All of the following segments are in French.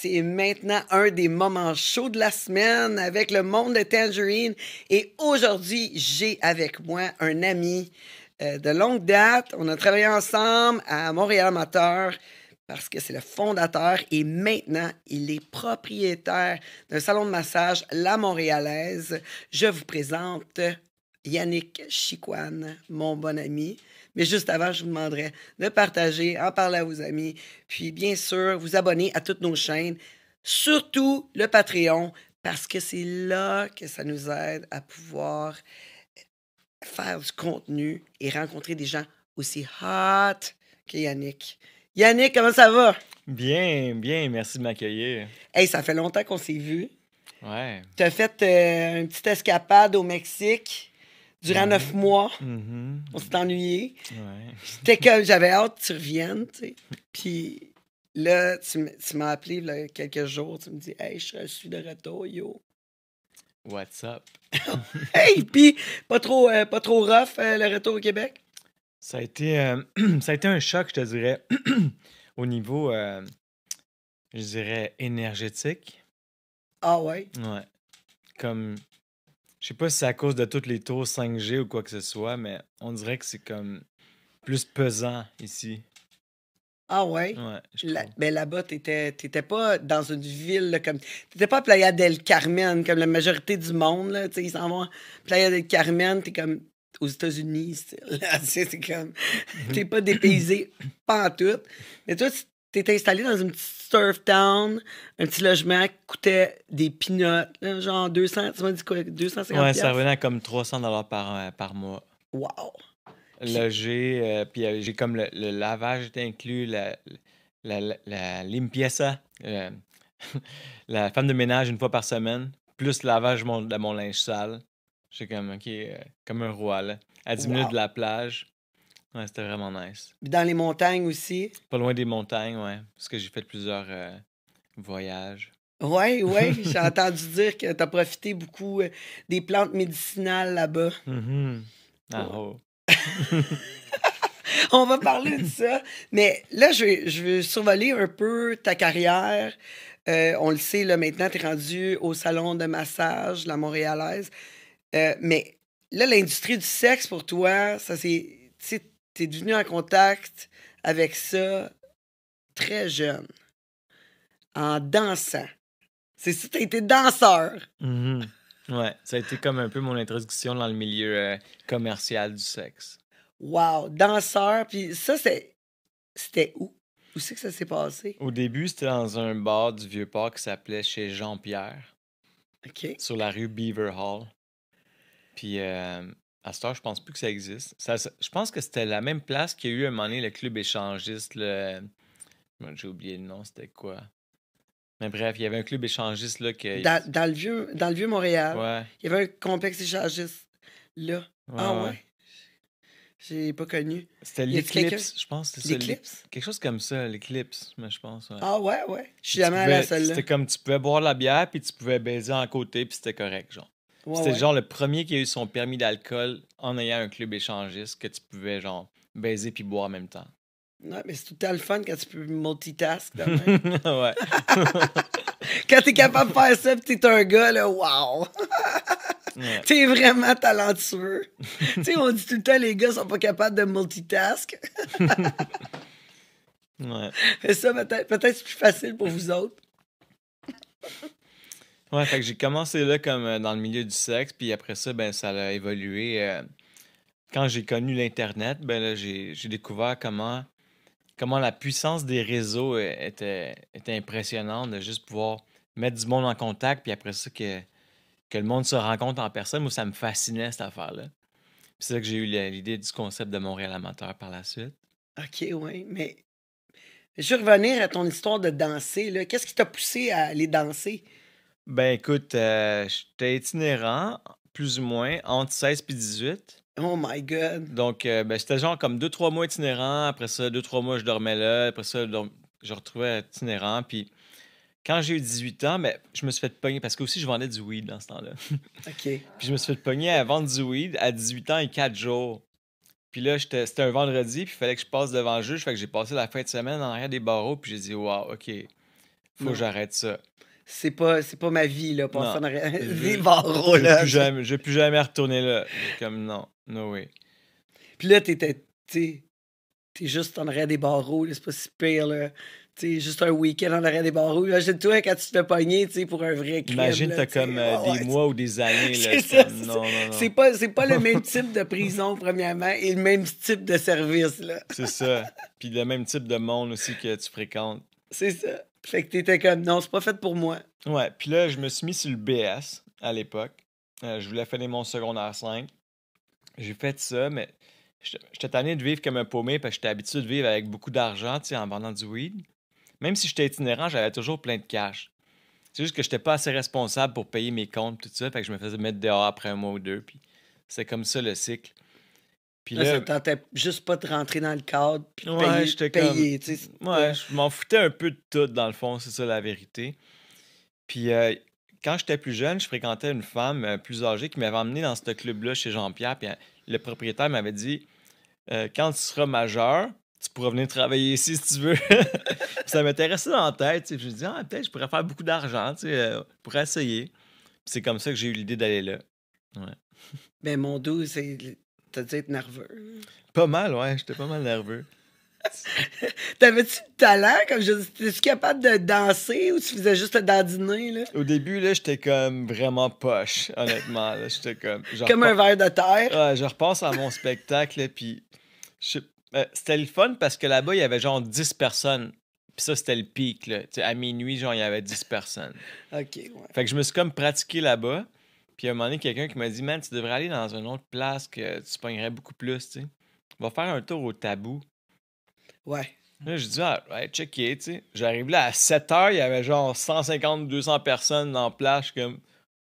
C'est maintenant un des moments chauds de la semaine avec le monde de Tangerine. Et aujourd'hui, j'ai avec moi un ami de longue date. On a travaillé ensemble à Montréal Amateur parce que c'est le fondateur et maintenant, il est propriétaire d'un salon de massage La Montréalaise. Je vous présente Yannick Chicoine, mon bon ami. Mais juste avant, je vous demanderais de partager, en parler à vos amis, puis bien sûr, vous abonner à toutes nos chaînes, surtout le Patreon, parce que c'est là que ça nous aide à pouvoir faire du contenu et rencontrer des gens aussi hot que Yannick. Yannick, comment ça va? Bien, bien, merci de m'accueillir. Hey, ça fait longtemps qu'on s'est vus. Ouais. Tu as fait une petite escapade au Mexique durant 9 mois. On s'est ennuyé. Ouais. C'était comme, j'avais hâte que tu reviennes, tu sais. Puis là, tu m'as appelé il y a quelques jours. Tu me dis, hey, je suis de retour, yo. What's up? Hey, puis pas trop rough, le retour au Québec? Ça a été un choc, je te dirais, au niveau, je dirais, énergétique. Ah ouais? Ouais. Comme, je sais pas si c'est à cause de toutes les tours 5G ou quoi que ce soit, mais on dirait que c'est comme plus pesant ici. Ah ouais? Ouais, je Là, trouve. ben là-bas, t'étais pas dans une ville là, comme. T'étais pas à Playa del Carmen, comme la majorité du monde, là. Tu sais, ils s'en vont à Playa del Carmen, t'es comme aux États-Unis, là. C'est comme. T'es pas dépaysé, pas en tout. Mais toi, t'étais installé dans une petite surf town, un petit logement qui coûtait des peanuts, là, genre 200, tu m'as dit quoi, 250 Ouais, ça piastres? revenait à comme 300 $ par mois. Wow! Puis, Logé, puis j'ai comme le lavage est inclus, la limpieza, la femme de ménage une fois par semaine, plus le lavage de mon linge sale. J'ai comme, OK, comme un roi, là. À 10 minutes de wow! la plage. Ouais, c'était vraiment nice. Puis dans les montagnes aussi. Pas loin des montagnes, ouais, parce que j'ai fait plusieurs voyages. Ouais, ouais, j'ai entendu dire que t'as profité beaucoup des plantes médicinales là-bas. Mhm. Ah Ouais. oh. On va parler de ça. Mais là, je veux survoler un peu ta carrière. On le sait, là, maintenant, tu es rendu au salon de massage, la Montréalaise. Mais là, l'industrie du sexe, pour toi, ça c'est. Tu sais, t'es devenu en contact avec ça très jeune, en dansant. C'est ça, t'as été danseur. Mhm. Ouais, ça a été comme un peu mon introduction dans le milieu commercial du sexe. Wow, danseur. Puis ça, c'était où? Où c'est que ça s'est passé? Au début, c'était dans un bar du Vieux-Port qui s'appelait chez Jean-Pierre, OK. sur la rue Beaver Hall. Puis à cette heure, je pense plus que ça existe. Je pense que c'était la même place qu'il y a eu un moment donné le club échangiste. J'ai oublié le nom, c'était quoi? Mais bref, il y avait un club échangiste là que. Dans le vieux Montréal, Ouais, il y avait un complexe échangiste là. ouais, Ah ouais. ouais? J'ai pas connu. C'était Y a-tu quelqu'un? l'Eclipse, je pense que c'était ça. L'Éclipse? Quelque chose comme ça, l'Eclipse, mais je pense, ouais. Ah ouais, ouais. Je suis Puis jamais allé à celle-là. c'était comme tu pouvais boire la bière, puis tu pouvais baiser en côté, puis c'était correct, genre. Puis Ouais, c'était ouais. genre le premier qui a eu son permis d'alcool en ayant un club échangiste que tu pouvais, genre, baiser puis boire en même temps. Ouais, mais c'est tout le temps le fun quand tu peux multitask de même. Ouais. Quand t'es capable de faire ça pis t'es un gars, là, wow! Ouais. T'es vraiment talentueux. Tu sais, on dit tout le temps, les gars sont pas capables de multitask. Ouais. Mais ça, peut-être c'est plus facile pour vous autres. Ouais, fait que j'ai commencé là comme dans le milieu du sexe, puis après ça, ben ça a évolué. Quand j'ai connu l'Internet, ben là, j'ai découvert comment la puissance des réseaux était impressionnante de juste pouvoir mettre du monde en contact, puis après ça, que le monde se rencontre en personne. Moi, ça me fascinait, cette affaire-là. Puis c'est là que j'ai eu l'idée du concept de Montréal Amateur par la suite. OK, ouais, mais je veux revenir à ton histoire de danser, là. Qu'est-ce qui t'a poussé à aller danser? Ben écoute, j'étais itinérant, plus ou moins, entre 16 et 18. Oh my God! Donc, ben, c'était genre comme 2 3 mois itinérant. Après ça, 2 3 mois, je dormais là. Après ça, je retrouvais itinérant. Puis quand j'ai eu 18 ans, ben, je me suis fait pogner parce que aussi je vendais du weed dans ce temps-là. OK. Puis je me suis fait pogner à vendre du weed à 18 ans et 4 jours. Puis là, c'était un vendredi, puis il fallait que je passe devant le juge. Fait que j'ai passé la fin de semaine en arrière des barreaux, puis j'ai dit, wow, OK, Faut que Non. j'arrête ça. C'est pas ma vie, là, passer Non. en arrière Je des veux barreaux, je veux là. plus jamais je veux plus jamais retourner là. Comme non, no way. Puis là, t'es juste en arrière des barreaux, là, c'est pas si pire, là. Tu sais, juste un week-end en arrière des barreaux. Imagine-toi quand tu te fais pogner, tu sais, pour un vrai crime, Imagine, là, t'as tu sais. comme Ouais, des ouais, mois ou des années, là. c'est C'est ça, comme c'est ça. non. C'est pas le même type de prison, premièrement, et le même type de service, là. C'est ça. Puis le même type de monde aussi que tu fréquentes. C'est ça. Fait que t'étais comme, non, c'est pas fait pour moi. Ouais, puis là, je me suis mis sur le BS à l'époque. Je voulais finir mon secondaire 5. J'ai fait ça, mais j'étais tanné de vivre comme un paumé parce que j'étais habitué de vivre avec beaucoup d'argent, tu sais, en vendant du weed. Même si j'étais itinérant, j'avais toujours plein de cash. C'est juste que j'étais pas assez responsable pour payer mes comptes, tout ça, fait que je me faisais mettre dehors après un mois ou deux, puis c'est comme ça le cycle. Puis Là, ça là, te tentait juste pas de rentrer dans le cadre puis de ouais, j'étais payer, tu sais. ouais, je m'en foutais un peu de tout, dans le fond, c'est ça la vérité. Puis quand j'étais plus jeune, je fréquentais une femme plus âgée qui m'avait emmené dans ce club-là chez Jean-Pierre. Puis le propriétaire m'avait dit quand tu seras majeur, tu pourras venir travailler ici si tu veux. Puis ça m'intéressait dans la tête. Tu sais. Je me disais, peut-être je pourrais faire beaucoup d'argent, tu sais, je pourrais essayer. Puis c'est comme ça que j'ai eu l'idée d'aller là. Ouais. Ben, mon dos, t'as dû être nerveux. Pas mal, ouais, j'étais pas mal nerveux. T'avais-tu du talent? Comme t'es-tu capable de danser ou tu faisais juste te dandiner, là? Au début, là, j'étais comme vraiment poche, honnêtement. Là, j'étais comme. Comme un verre de terre. Ouais, je repense à mon spectacle, là, puis c'était le fun parce que là-bas, il y avait genre 10 personnes. Puis ça, c'était le pic, là. Tu sais, à minuit, genre, il y avait 10 personnes. OK, ouais. Fait que je me suis comme pratiqué là-bas. Puis à un moment donné, quelqu'un qui m'a dit, man, tu devrais aller dans une autre place que tu pognerais beaucoup plus, tu sais. Va faire un tour au Tabou. Ouais. Là, j'ai dit, ouais, checker, tu sais. J'arrive là à 7 heures, il y avait genre 150, 200 personnes dans la plage. Je suis comme,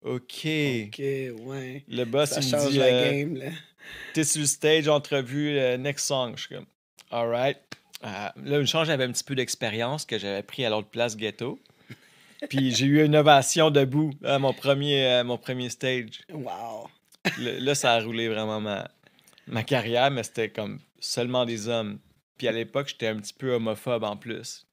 OK. OK, ouais. Le boss, Ça il me change dit, la game, là. t'es sur le stage, entrevue, next song. Je suis comme, alright. Là, une chance, j'avais un petit peu d'expérience que j'avais pris à l'autre place ghetto. Puis j'ai eu une ovation debout à mon premier stage. Wow. Là, ça a roulé vraiment ma carrière, mais c'était comme seulement des hommes. Puis à l'époque, j'étais un petit peu homophobe en plus.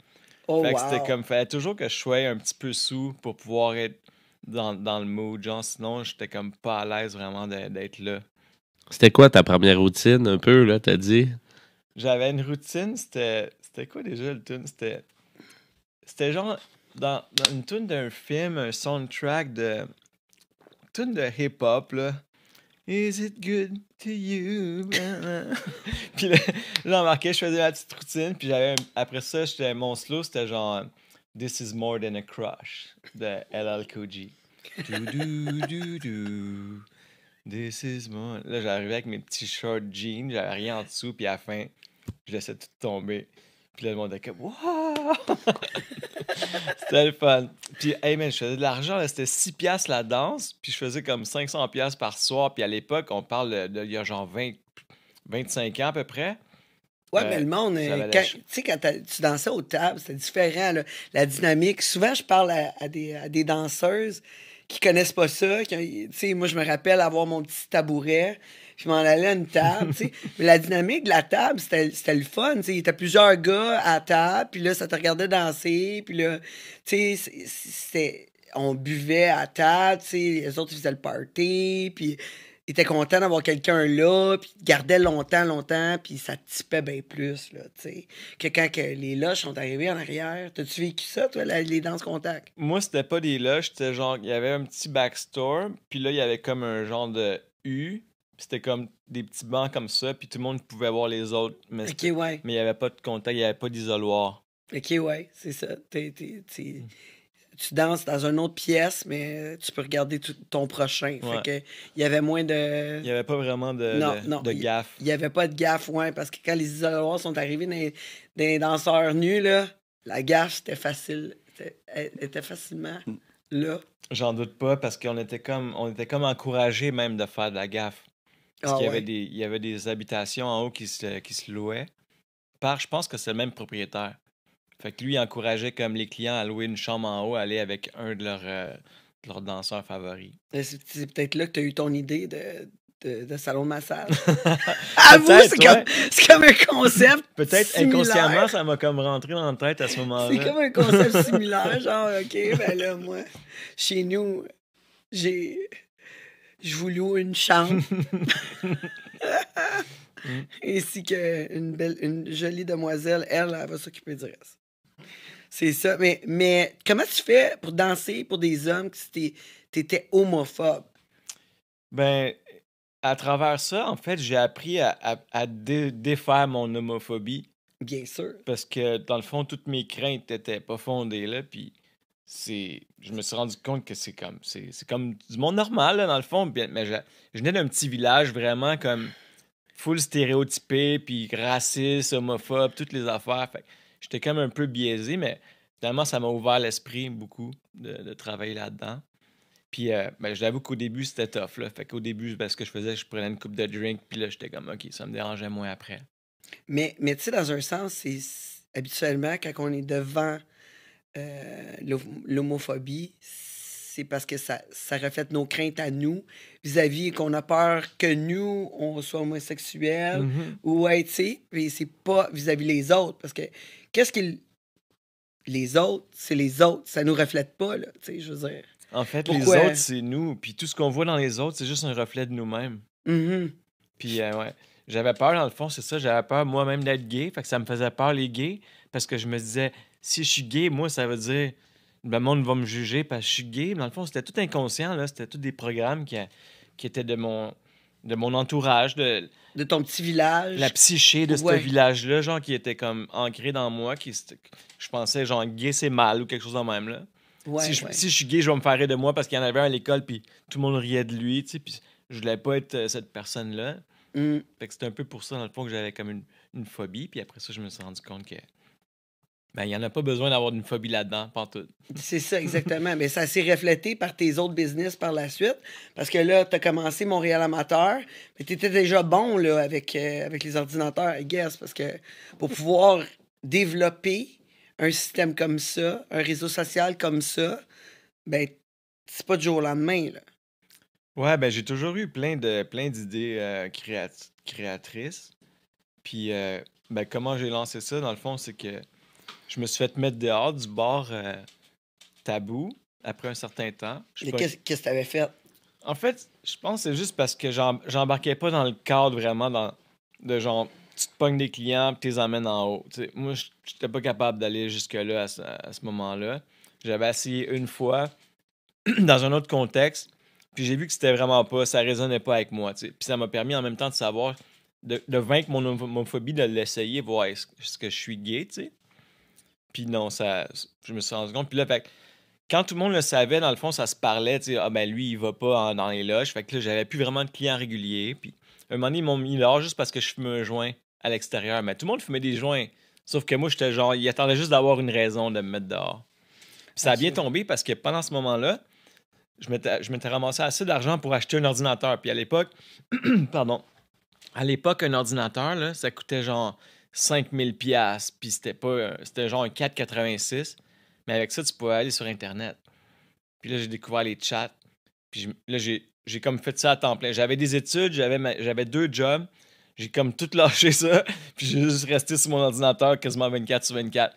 Oh, Fait que wow. c'était comme, fallait toujours que je sois un petit peu sous pour pouvoir être dans le mood. Genre, sinon, j'étais comme pas à l'aise vraiment d'être là. C'était quoi ta première routine, un peu, là, t'as dit? J'avais une routine, c'était quoi déjà le tune? C'était genre dans une tune d'un film, un soundtrack de tune de hip-hop, là. Is it good to you? Puis là, j'ai remarqué, je faisais la petite routine, puis après ça, mon slow, c'était genre This is more than a crush de LL Cool J. Du. This is more. Là, j'arrivais avec mes petits short jeans, j'avais rien en dessous, puis à la fin, je laissais tout tomber. Puis là, le monde était comme wow! C'était le fun. Puis, hey man, je faisais de l'argent, là, c'était 6 piastres la danse, puis je faisais comme 500 piastres par soir. Puis à l'époque, on parle il y a genre 25 ans à peu près. Ouais, mais le monde, ça valait tu sais, quand tu dansais aux tables, c'était différent, là, la dynamique. Souvent, je parle à des danseuses qui connaissent pas ça. Tu sais, moi, je me rappelle avoir mon petit tabouret, je m'en allais à une table, tu sais. Mais la dynamique de la table, c'était le fun, tu sais. Il y était plusieurs gars à table, puis là, ça te regardait danser, puis là, tu sais, on buvait à table, tu sais, les autres, ils faisaient le party, puis il était content d'avoir quelqu'un là, puis il gardait longtemps, puis ça typait bien plus, là, tu sais, que quand que les loges sont arrivés en arrière. T'as-tu vécu ça, toi, les danses contact? Moi, c'était pas des loges, c'était genre, il y avait un petit backstore, puis là, il y avait comme un genre de U, puis c'était comme des petits bancs comme ça, puis tout le monde pouvait voir les autres, mais Ok, ouais. il y avait pas de contact, il y avait pas d'isoloir. Ok, ouais, c'est ça. Tu danses dans une autre pièce, mais tu peux regarder ton prochain. Ouais. Fait que il y avait moins de... Il y avait pas vraiment Non, de gaffe. Il y avait pas de gaffe, ouais, parce que quand les isoloirs sont arrivés dans les danseurs nus, là, la gaffe, c'était facile. Elle était facilement là. J'en doute pas parce qu'on était comme encouragés même de faire de la gaffe. Parce qu'il y avait il y avait des habitations en haut qui se louaient je pense que c'est le même propriétaire. Fait que lui, il encourageait comme les clients à louer une chambre en haut, à aller avec un de leurs danseurs favoris. C'est peut-être là que tu as eu ton idée de salon de massage. Avoue, Peut-être, c'est comme un concept Peut-être similaire. inconsciemment, ça m'a comme rentré dans la tête à ce moment-là. C'est comme un concept similaire, genre, OK, ben là, moi, chez nous, je vous loue une chambre. Ainsi une jolie demoiselle, elle va s'occuper du reste. C'est ça. Mais comment tu fais pour danser pour des hommes si t'étais homophobe? Ben, à travers ça, en fait, j'ai appris à défaire mon homophobie. Bien sûr. Parce que, dans le fond, toutes mes craintes n'étaient pas fondées, là, puis je me suis rendu compte que c'est comme du monde normal, là, dans le fond, mais je venais d'un petit village vraiment comme full stéréotypé, puis raciste, homophobe, toutes les affaires, fait que j'étais comme un peu biaisé, mais finalement, ça m'a ouvert l'esprit beaucoup de travailler là-dedans. Puis, ben, je l'avoue qu'au début, c'était tough, là, fait qu'au début, ce que je faisais, je prenais une coupe de drink, puis là, j'étais comme, OK, ça me dérangeait moins après. Mais tu sais, dans un sens, habituellement, quand on est devant l'homophobie, c'est parce que ça reflète nos craintes à nous vis-à-vis qu'on a peur que nous, on soit homosexuels ou, ouais, tu sais, mais c'est pas vis-à-vis les autres. Parce que qu'est-ce qu'ils. Les autres, c'est les autres. Ça nous reflète pas, là, tu sais, je veux dire. En fait, Pourquoi? les autres, c'est nous. Puis tout ce qu'on voit dans les autres, c'est juste un reflet de nous-mêmes. Puis, ouais. J'avais peur, dans le fond, c'est ça. J'avais peur moi-même d'être gay. Fait que ça me faisait peur, les gays. Parce que je me disais, si je suis gay, moi, ça veut dire le monde va me juger parce que je suis gay. Dans le fond, c'était tout inconscient, là. C'était tous des programmes qui étaient de mon entourage, de ton petit village. la psyché de Ouais. ce village-là, genre, qui était comme ancré dans moi. Je pensais, genre, gay, c'est mal ou quelque chose de même, là. Ouais, Si je suis gay, je vais me faire rire de moi parce qu'il y en avait un à l'école, puis tout le monde riait de lui, tu sais, puis je voulais pas être cette personne-là. Fait que c'était un peu pour ça, dans le fond, que j'avais comme une phobie, puis après ça, je me suis rendu compte que, ben, il y en a pas besoin d'avoir une phobie là-dedans, pantoute. C'est ça, exactement. Mais ça s'est reflété par tes autres business par la suite, parce que là, tu as commencé Montréal Amateur, mais tu étais déjà bon là, avec les ordinateurs, I guess, parce que pour pouvoir développer un système comme ça, un réseau social comme ça, ben, c'est pas du jour au lendemain, là. Ouais, ben, j'ai toujours eu plein d'idées créatrices. Puis, ben, comment j'ai lancé ça, dans le fond, c'est que je me suis fait mettre dehors du bar Tabou après un certain temps. Mais qu'est-ce que tu avais fait? En fait, je pense que c'est juste parce que j'embarquais pas dans le cadre vraiment de genre, tu te pognes des clients et tu les emmènes en haut. T'sais, moi, j'étais pas capable d'aller jusque-là à ce moment-là. J'avais essayé une fois dans un autre contexte, puis j'ai vu que c'était vraiment pas, ça résonnait pas avec moi. Puis ça m'a permis en même temps de savoir, de vaincre mon homophobie, de l'essayer, voir est-ce que je suis gay, tu sais. Puis non, je me suis rendu compte. Puis là, fait, quand tout le monde le savait, dans le fond, ça se parlait, tu sais, ah ben lui, il va pas dans les loges. Fait que là, j'avais plus vraiment de clients réguliers. Puis un moment donné, ils m'ont mis dehors juste parce que je fumais un joint à l'extérieur. Mais tout le monde fumait des joints. Sauf que moi, j'étais genre, il attendait juste d'avoir une raison de me mettre dehors. Puis ça a bien tombé parce que pendant ce moment-là, je m'étais ramassé assez d'argent pour acheter un ordinateur. Puis à l'époque, pardon, un ordinateur, là, ça coûtait genre 5000 $. Puis c'était genre un 4,86. Mais avec ça, tu pouvais aller sur Internet. Puis là, j'ai découvert les chats. Puis là, j'ai comme fait ça à temps plein. J'avais des études, j'avais 2 jobs. J'ai comme tout lâché ça. Puis j'ai juste resté sur mon ordinateur quasiment 24/24.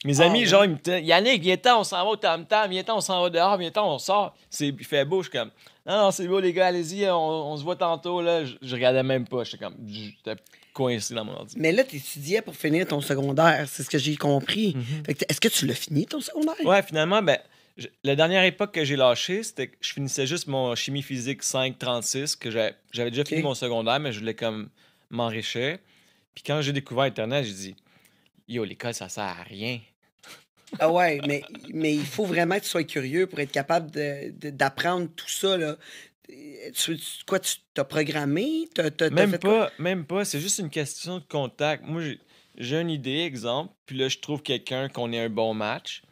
Mes amis, genre, ils me disaient, Yannick, viens-t'en, on s'en va au tam-tam, viens-t'en, on s'en va dehors, viens-t'en, on sort. Il fait beau, je suis comme, non, c'est beau, les gars, allez-y, on se voit tantôt, là. Je regardais même pas, j'étais coincé dans mon ordi. Mais là, tu étudiais pour finir ton secondaire, c'est ce que j'ai compris. Fait que est-ce que tu l'as fini, ton secondaire? Ouais, finalement, ben, la dernière époque que j'ai lâché, c'était que je finissais juste mon chimie physique 5,36, que j'avais déjà fini mon secondaire, mais je voulais comme m'enrichir. Puis quand j'ai découvert Internet, j'ai dit, yo, l'école, ça sert à rien. Ah ouais, mais il faut vraiment que tu sois curieux pour être capable d'apprendre tout ça, là. Tu t'as programmé? Même pas. C'est juste une question de contact. Moi, j'ai une idée, exemple, puis là, je trouve quelqu'un qu'on ait un bon match.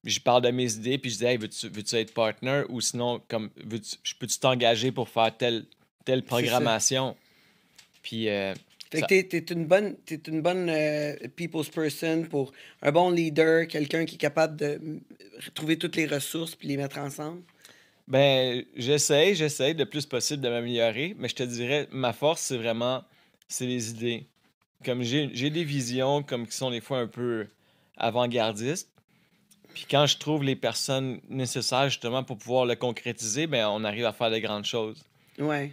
Puis je parle de mes idées, puis je dis, hey, veux-tu être partner? Ou sinon, comme, peux-tu t'engager pour faire telle programmation? Puis... fait que t'es une bonne people's person pour un bon leader, quelqu'un qui est capable de trouver toutes les ressources puis les mettre ensemble. Ben, j'essaye le plus possible de m'améliorer, mais je te dirais, ma force, c'est les idées. Comme j'ai des visions comme qui sont des fois un peu avant-gardistes. Puis quand je trouve les personnes nécessaires justement pour pouvoir le concrétiser, ben on arrive à faire de grandes choses. Ouais.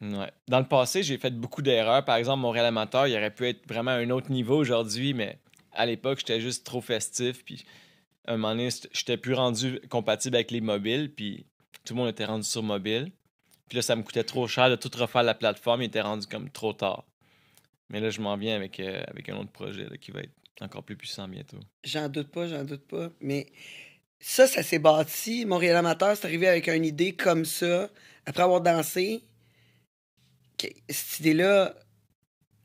Ouais. Dans le passé, j'ai fait beaucoup d'erreurs. Par exemple, Montréal Amateur, il aurait pu être vraiment à un autre niveau aujourd'hui, mais à l'époque, j'étais juste trop festif. Puis à un moment donné, j'étais plus rendu compatible avec les mobiles, puis tout le monde était rendu sur mobile. Puis là, ça me coûtait trop cher de tout refaire la plateforme, il était rendu comme trop tard. Mais là, je m'en viens avec un autre projet là, qui va être encore plus puissant bientôt. J'en doute pas. Mais ça s'est bâti. Montréal Amateur, c'est arrivé avec une idée comme ça, après avoir dansé. Cette idée-là,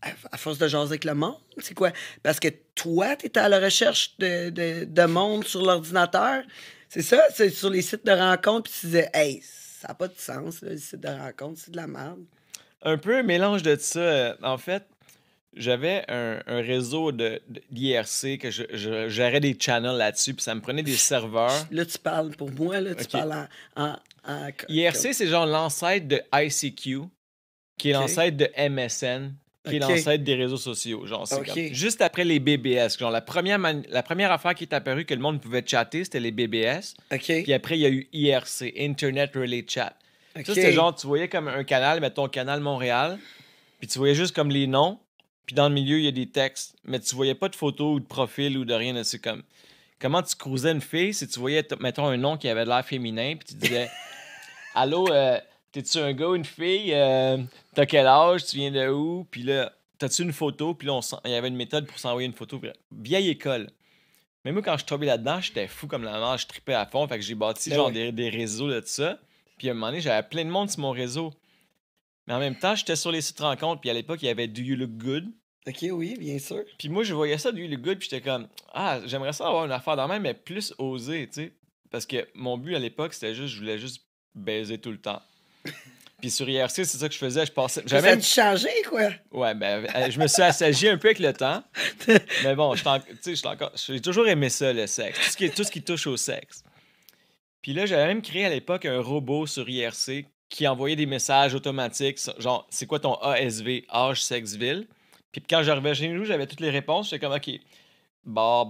à force de jaser avec le monde, c'est quoi? Parce que toi, tu étais à la recherche de monde sur l'ordinateur. C'est ça? C'est sur les sites de rencontres, puis tu disais, hey, ça n'a pas de sens, là, les sites de rencontres, c'est de la merde. Un peu un mélange de ça. En fait, j'avais un réseau d'IRC que je gérais des channels là-dessus, puis ça me prenait des serveurs. Là, tu parles pour moi, là, tu Ok. parles en IRC, c'est genre l'ancêtre de ICQ, qui est Ok. l'ancêtre de MSN, qui est Ok. l'ancêtre des réseaux sociaux. Genre, c'est Ok. comme juste après les BBS. Genre, la première affaire qui est apparue que le monde pouvait chatter, c'était les BBS. OK. Puis après, il y a eu IRC, Internet Relay Chat. OK. Ça, c'était genre, tu voyais comme un canal, mettons Canal Montréal, puis tu voyais juste comme les noms, puis dans le milieu, il y a des textes, mais tu voyais pas de photos ou de profil ou de rien. C'est comme, comment tu cruisais une fille si tu voyais, mettons, un nom qui avait de l'air féminin, puis tu disais, allô, t'es-tu un gars ou une fille? T'as quel âge? Tu viens de où? Puis là, t'as-tu une photo? Puis là, il y avait une méthode pour s'envoyer une photo. Vieille école. Mais moi, quand je suis tombé là-dedans, j'étais fou comme la mort, je tripais à fond. Fait que j'ai bâti Ben genre ouais. des réseaux de ça. Puis à un moment donné, j'avais plein de monde sur mon réseau. Mais en même temps, j'étais sur les sites rencontres. Puis à l'époque, il y avait Do You Look Good. OK, oui, bien sûr. Puis moi, je voyais ça, Do You Look Good. Puis j'étais comme, ah, j'aimerais ça avoir une affaire dans la main, mais plus osée, tu sais. Parce que mon but à l'époque, c'était juste, je voulais juste baiser tout le temps. Puis sur IRC, c'est ça que je faisais. Je passais. Ça J'avais a même... dû changer, quoi. Ouais, ben, je me suis assagi un peu avec le temps. Mais bon, j'ai toujours aimé ça, le sexe. Tout ce qui touche au sexe. Puis là, j'avais même créé à l'époque un robot sur IRC qui envoyait des messages automatiques, genre, c'est quoi ton ASV, âge, sexe, ville. Puis quand j'arrivais chez nous, j'avais toutes les réponses. J'étais comme, OK, bah.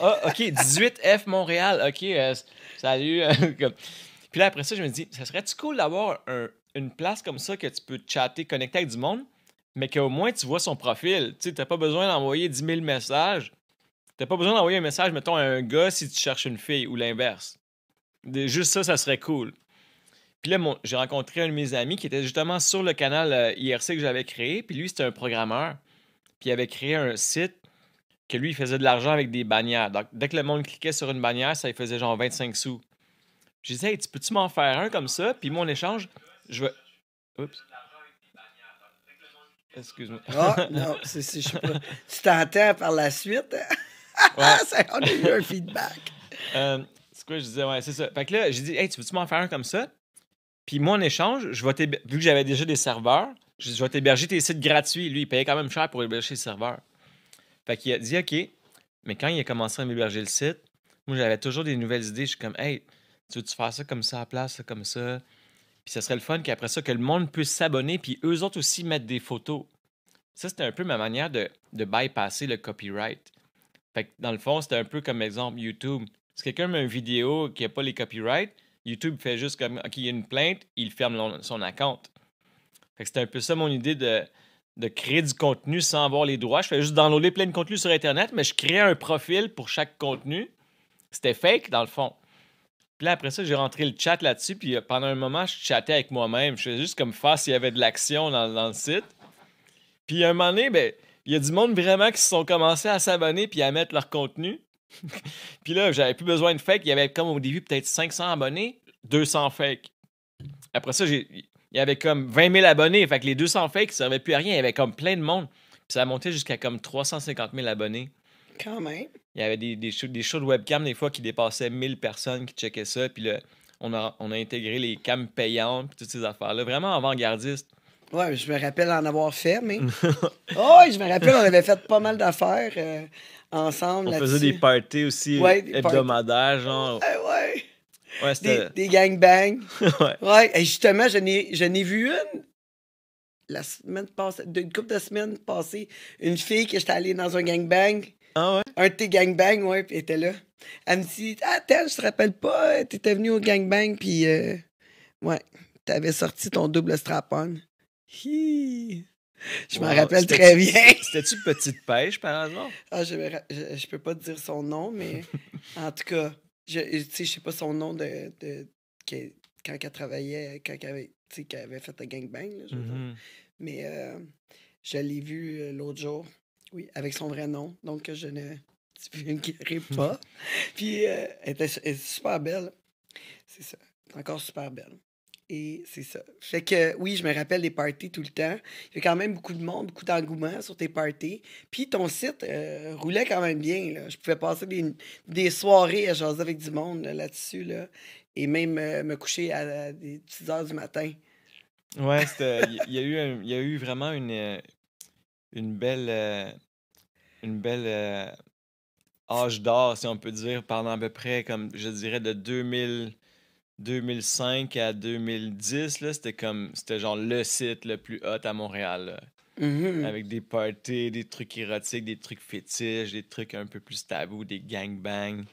Ah, OK, 18F Montréal. OK, salut. Puis là, après ça, je me dis, ça serait-tu cool d'avoir une place comme ça que tu peux chatter, connecter avec du monde, mais qu'au moins tu vois son profil. Tu sais, t'as pas besoin d'envoyer 10 000 messages. T'as pas besoin d'envoyer un message, mettons, à un gars si tu cherches une fille ou l'inverse. Juste ça serait cool. Puis là, j'ai rencontré un de mes amis qui était justement sur le canal IRC que j'avais créé. Puis lui, c'était un programmeur. Puis il avait créé un site que lui, il faisait de l'argent avec des bannières. Donc, dès que le monde cliquait sur une bannière, ça lui faisait genre 25 sous. J'ai dit, hey, peux-tu m'en faire un comme ça? Puis moi, en échange, je vais. Oups. Excuse-moi. Ah, non, je sais pas. Tu t'entends par la suite? Ouais. On a eu un feedback. C'est quoi, je disais, ouais, c'est ça. Fait que là, j'ai dit, hey, tu veux-tu m'en faire un comme ça? Puis moi, en échange, vu que j'avais déjà des serveurs, je vais t'héberger tes sites gratuits. Lui, il payait quand même cher pour héberger les serveurs. Fait qu'il a dit, OK. Mais quand il a commencé à m'héberger le site, moi, j'avais toujours des nouvelles idées. Je suis comme, hey, tu veux-tu faire ça comme ça à la place, ça, comme ça? Puis ça serait le fun qu'après ça, que le monde puisse s'abonner, puis eux autres aussi mettre des photos. Ça, c'était un peu ma manière de bypasser le copyright. Fait que dans le fond, c'était un peu comme exemple YouTube. Si quelqu'un met une vidéo qui n'a pas les copyrights, YouTube fait juste comme, OK, il y a une plainte, il ferme son account. Fait que c'était un peu ça mon idée de créer du contenu sans avoir les droits. Je fais juste downloader plein de contenu sur Internet, mais je créais un profil pour chaque contenu. C'était fake, dans le fond. Puis là, après ça, j'ai rentré le chat là-dessus, puis pendant un moment, je chattais avec moi-même. Je faisais juste comme faire s'il y avait de l'action dans le site. Puis à un moment donné, ben, il y a du monde vraiment qui se sont commencés à s'abonner puis à mettre leur contenu. Puis là, j'avais plus besoin de fake. Il y avait comme au début peut-être 500 abonnés, 200 fake. Après ça, il y avait comme 20 000 abonnés. Fait que les 200 fakes ne servaient plus à rien. Il y avait comme plein de monde. Puis ça a monté jusqu'à comme 350 000 abonnés. Quand même. Il y avait des shows de webcam des fois qui dépassaient 1000 personnes qui checkaient ça. Puis là, on a intégré les cams payantes puis toutes ces affaires-là. Vraiment avant-gardiste. Ouais, je me rappelle en avoir fait, mais... Oh, je me rappelle, on avait fait pas mal d'affaires ensemble On là-dessus. faisait des parties aussi Ouais, des hebdomadaires, genre. Ouais. Ouais, c'était. des gangbangs. Ouais. Ouais, et justement, je n'ai vu une la semaine passée, une couple de semaines passées, une fille que j'étais allé dans un gangbang, Ah ouais? un de tes gangbangs, ouais, puis elle était là. Elle me dit, ah, Ted, je te rappelle pas, t'étais venu au gangbang, puis ouais, t'avais sorti ton double strap-on. Hi. Je m'en Wow. rappelle très bien. C'était-tu Petite Pêche par hasard? Ah, je peux pas te dire son nom, mais en tout cas, tu sais, je sais pas son nom que- quand elle travaillait, quand elle avait, tu sais, qu'elle avait fait le gangbang, là, je veux dire. Mhm. Mais je l'ai vu l'autre jour, oui, avec son vrai nom, donc je ne divulguerai pas. Puis elle est super belle, c'est ça, elle est encore super belle. Et c'est ça. Fait que oui, je me rappelle des parties tout le temps. Il y a quand même beaucoup de monde, beaucoup d'engouement sur tes parties. Puis ton site roulait quand même bien, là. Je pouvais passer des soirées à jaser avec du monde là-dessus, là. Et même me coucher à des 6 heures du matin. Ouais, c'était. Il y a eu vraiment une belle. Une belle âge d'or, si on peut dire, pendant à peu près, comme je dirais, de 2005 à 2010, là, c'était genre le site le plus hot à Montréal, là. Mhm. Avec des parties, des trucs érotiques, des trucs fétiches, des trucs un peu plus tabous, des gangbangs.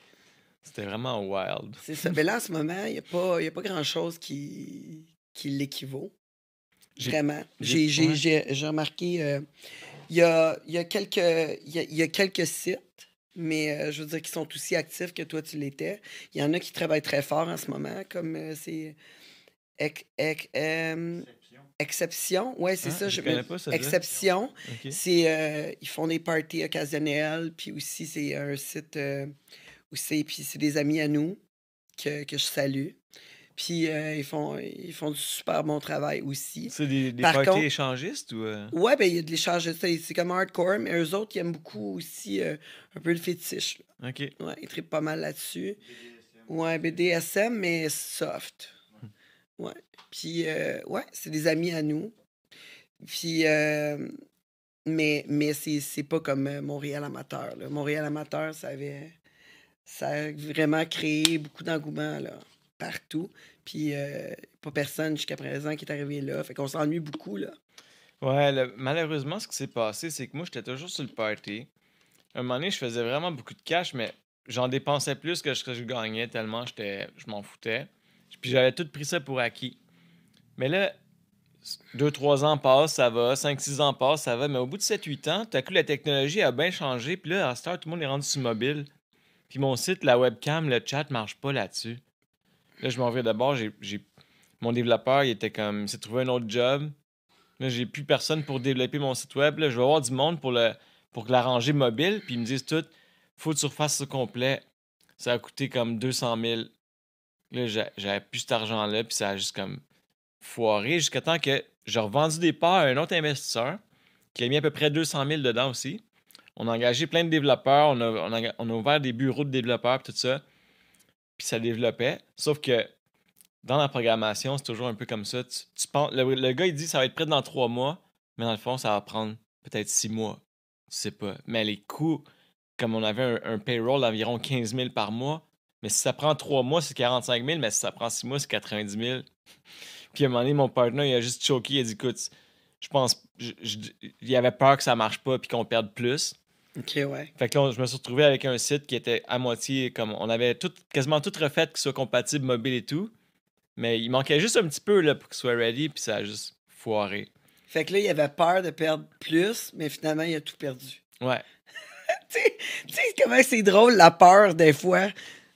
C'était vraiment wild. C'est ça. Mais là, en ce moment, il y a pas grand-chose qui l'équivaut. J'ai, Vraiment. ouais. J'ai remarqué, il y a il y a quelques sites, mais je veux dire, qui sont aussi actifs que toi, tu l'étais. Il y en a qui travaillent très fort en ce moment, comme c'est Exception. Ouais, c'est Hein? ça. Je connais pas ça là. Exception, Ok. ils font des parties occasionnelles, puis aussi, c'est un site où puis c'est des amis à nous que je salue. Puis ils font du super bon travail aussi. C'est des Par parties contre, échangistes ou. ouais, ben il y a de l'échange, c'est comme hardcore, mais eux autres, ils aiment beaucoup aussi un peu le fétiche, là. Ok. Ouais, ils trippent pas mal là-dessus. Ouais, BDSM, mais soft. Ouais. Puis, ouais, c'est des amis à nous. Puis, mais c'est pas comme Montréal Amateur, là. Montréal Amateur, ça a vraiment créé beaucoup d'engouement, là, partout. Puis, pas personne jusqu'à présent qui est arrivé là. Fait qu'on s'ennuie beaucoup, là. Ouais, malheureusement, ce qui s'est passé, c'est que moi, j'étais toujours sur le party. Un moment donné, je faisais vraiment beaucoup de cash, mais j'en dépensais plus que ce que je gagnais tellement je m'en foutais. Puis j'avais tout pris ça pour acquis. Mais là, 2 3 ans passent, ça va. 5 6 ans passent, ça va. Mais au bout de 7 8 ans, tout à coup, la technologie a bien changé. Puis là, à cette heure, tout le monde est rendu sur mobile. Puis mon site, la webcam, le chat marche pas là-dessus. Là, je m'en vais d'abord. Mon développeur, il était comme. Il s'est trouvé un autre job. Là, j'ai plus personne pour développer mon site web. Là, je vais avoir du monde pour l'arranger mobile. Puis ils me disent tout, faut que tu refasses ça complet. Ça a coûté comme 200 000. Là, j'avais plus cet argent-là. Puis ça a juste comme foiré jusqu'à temps que j'ai revendu des parts à un autre investisseur qui a mis à peu près 200 000 dedans aussi. On a engagé plein de développeurs. On a ouvert des bureaux de développeurs et tout ça. Puis ça développait. Sauf que dans la programmation, c'est toujours un peu comme ça. Tu penses, le gars, il dit que ça va être prêt dans 3 mois, mais dans le fond, ça va prendre peut-être 6 mois. Tu sais pas. Mais les coûts, comme on avait un payroll d'environ 15 000 par mois, mais si ça prend 3 mois, c'est 45 000, mais si ça prend 6 mois, c'est 90 000. Puis à un moment donné, mon partner, il a juste choqué, il a dit, écoute, je pense, il avait peur que ça marche pas puis qu'on perde plus. OK, ouais. Fait que là, je me suis retrouvé avec un site qui était à moitié comme, on avait quasiment tout refait, qu'il soit compatible mobile et tout. Mais il manquait juste un petit peu là, pour qu'il soit ready, puis ça a juste foiré. Fait que là, il avait peur de perdre plus, mais finalement, il a tout perdu. Ouais. Tu sais comment c'est drôle, la peur, des fois.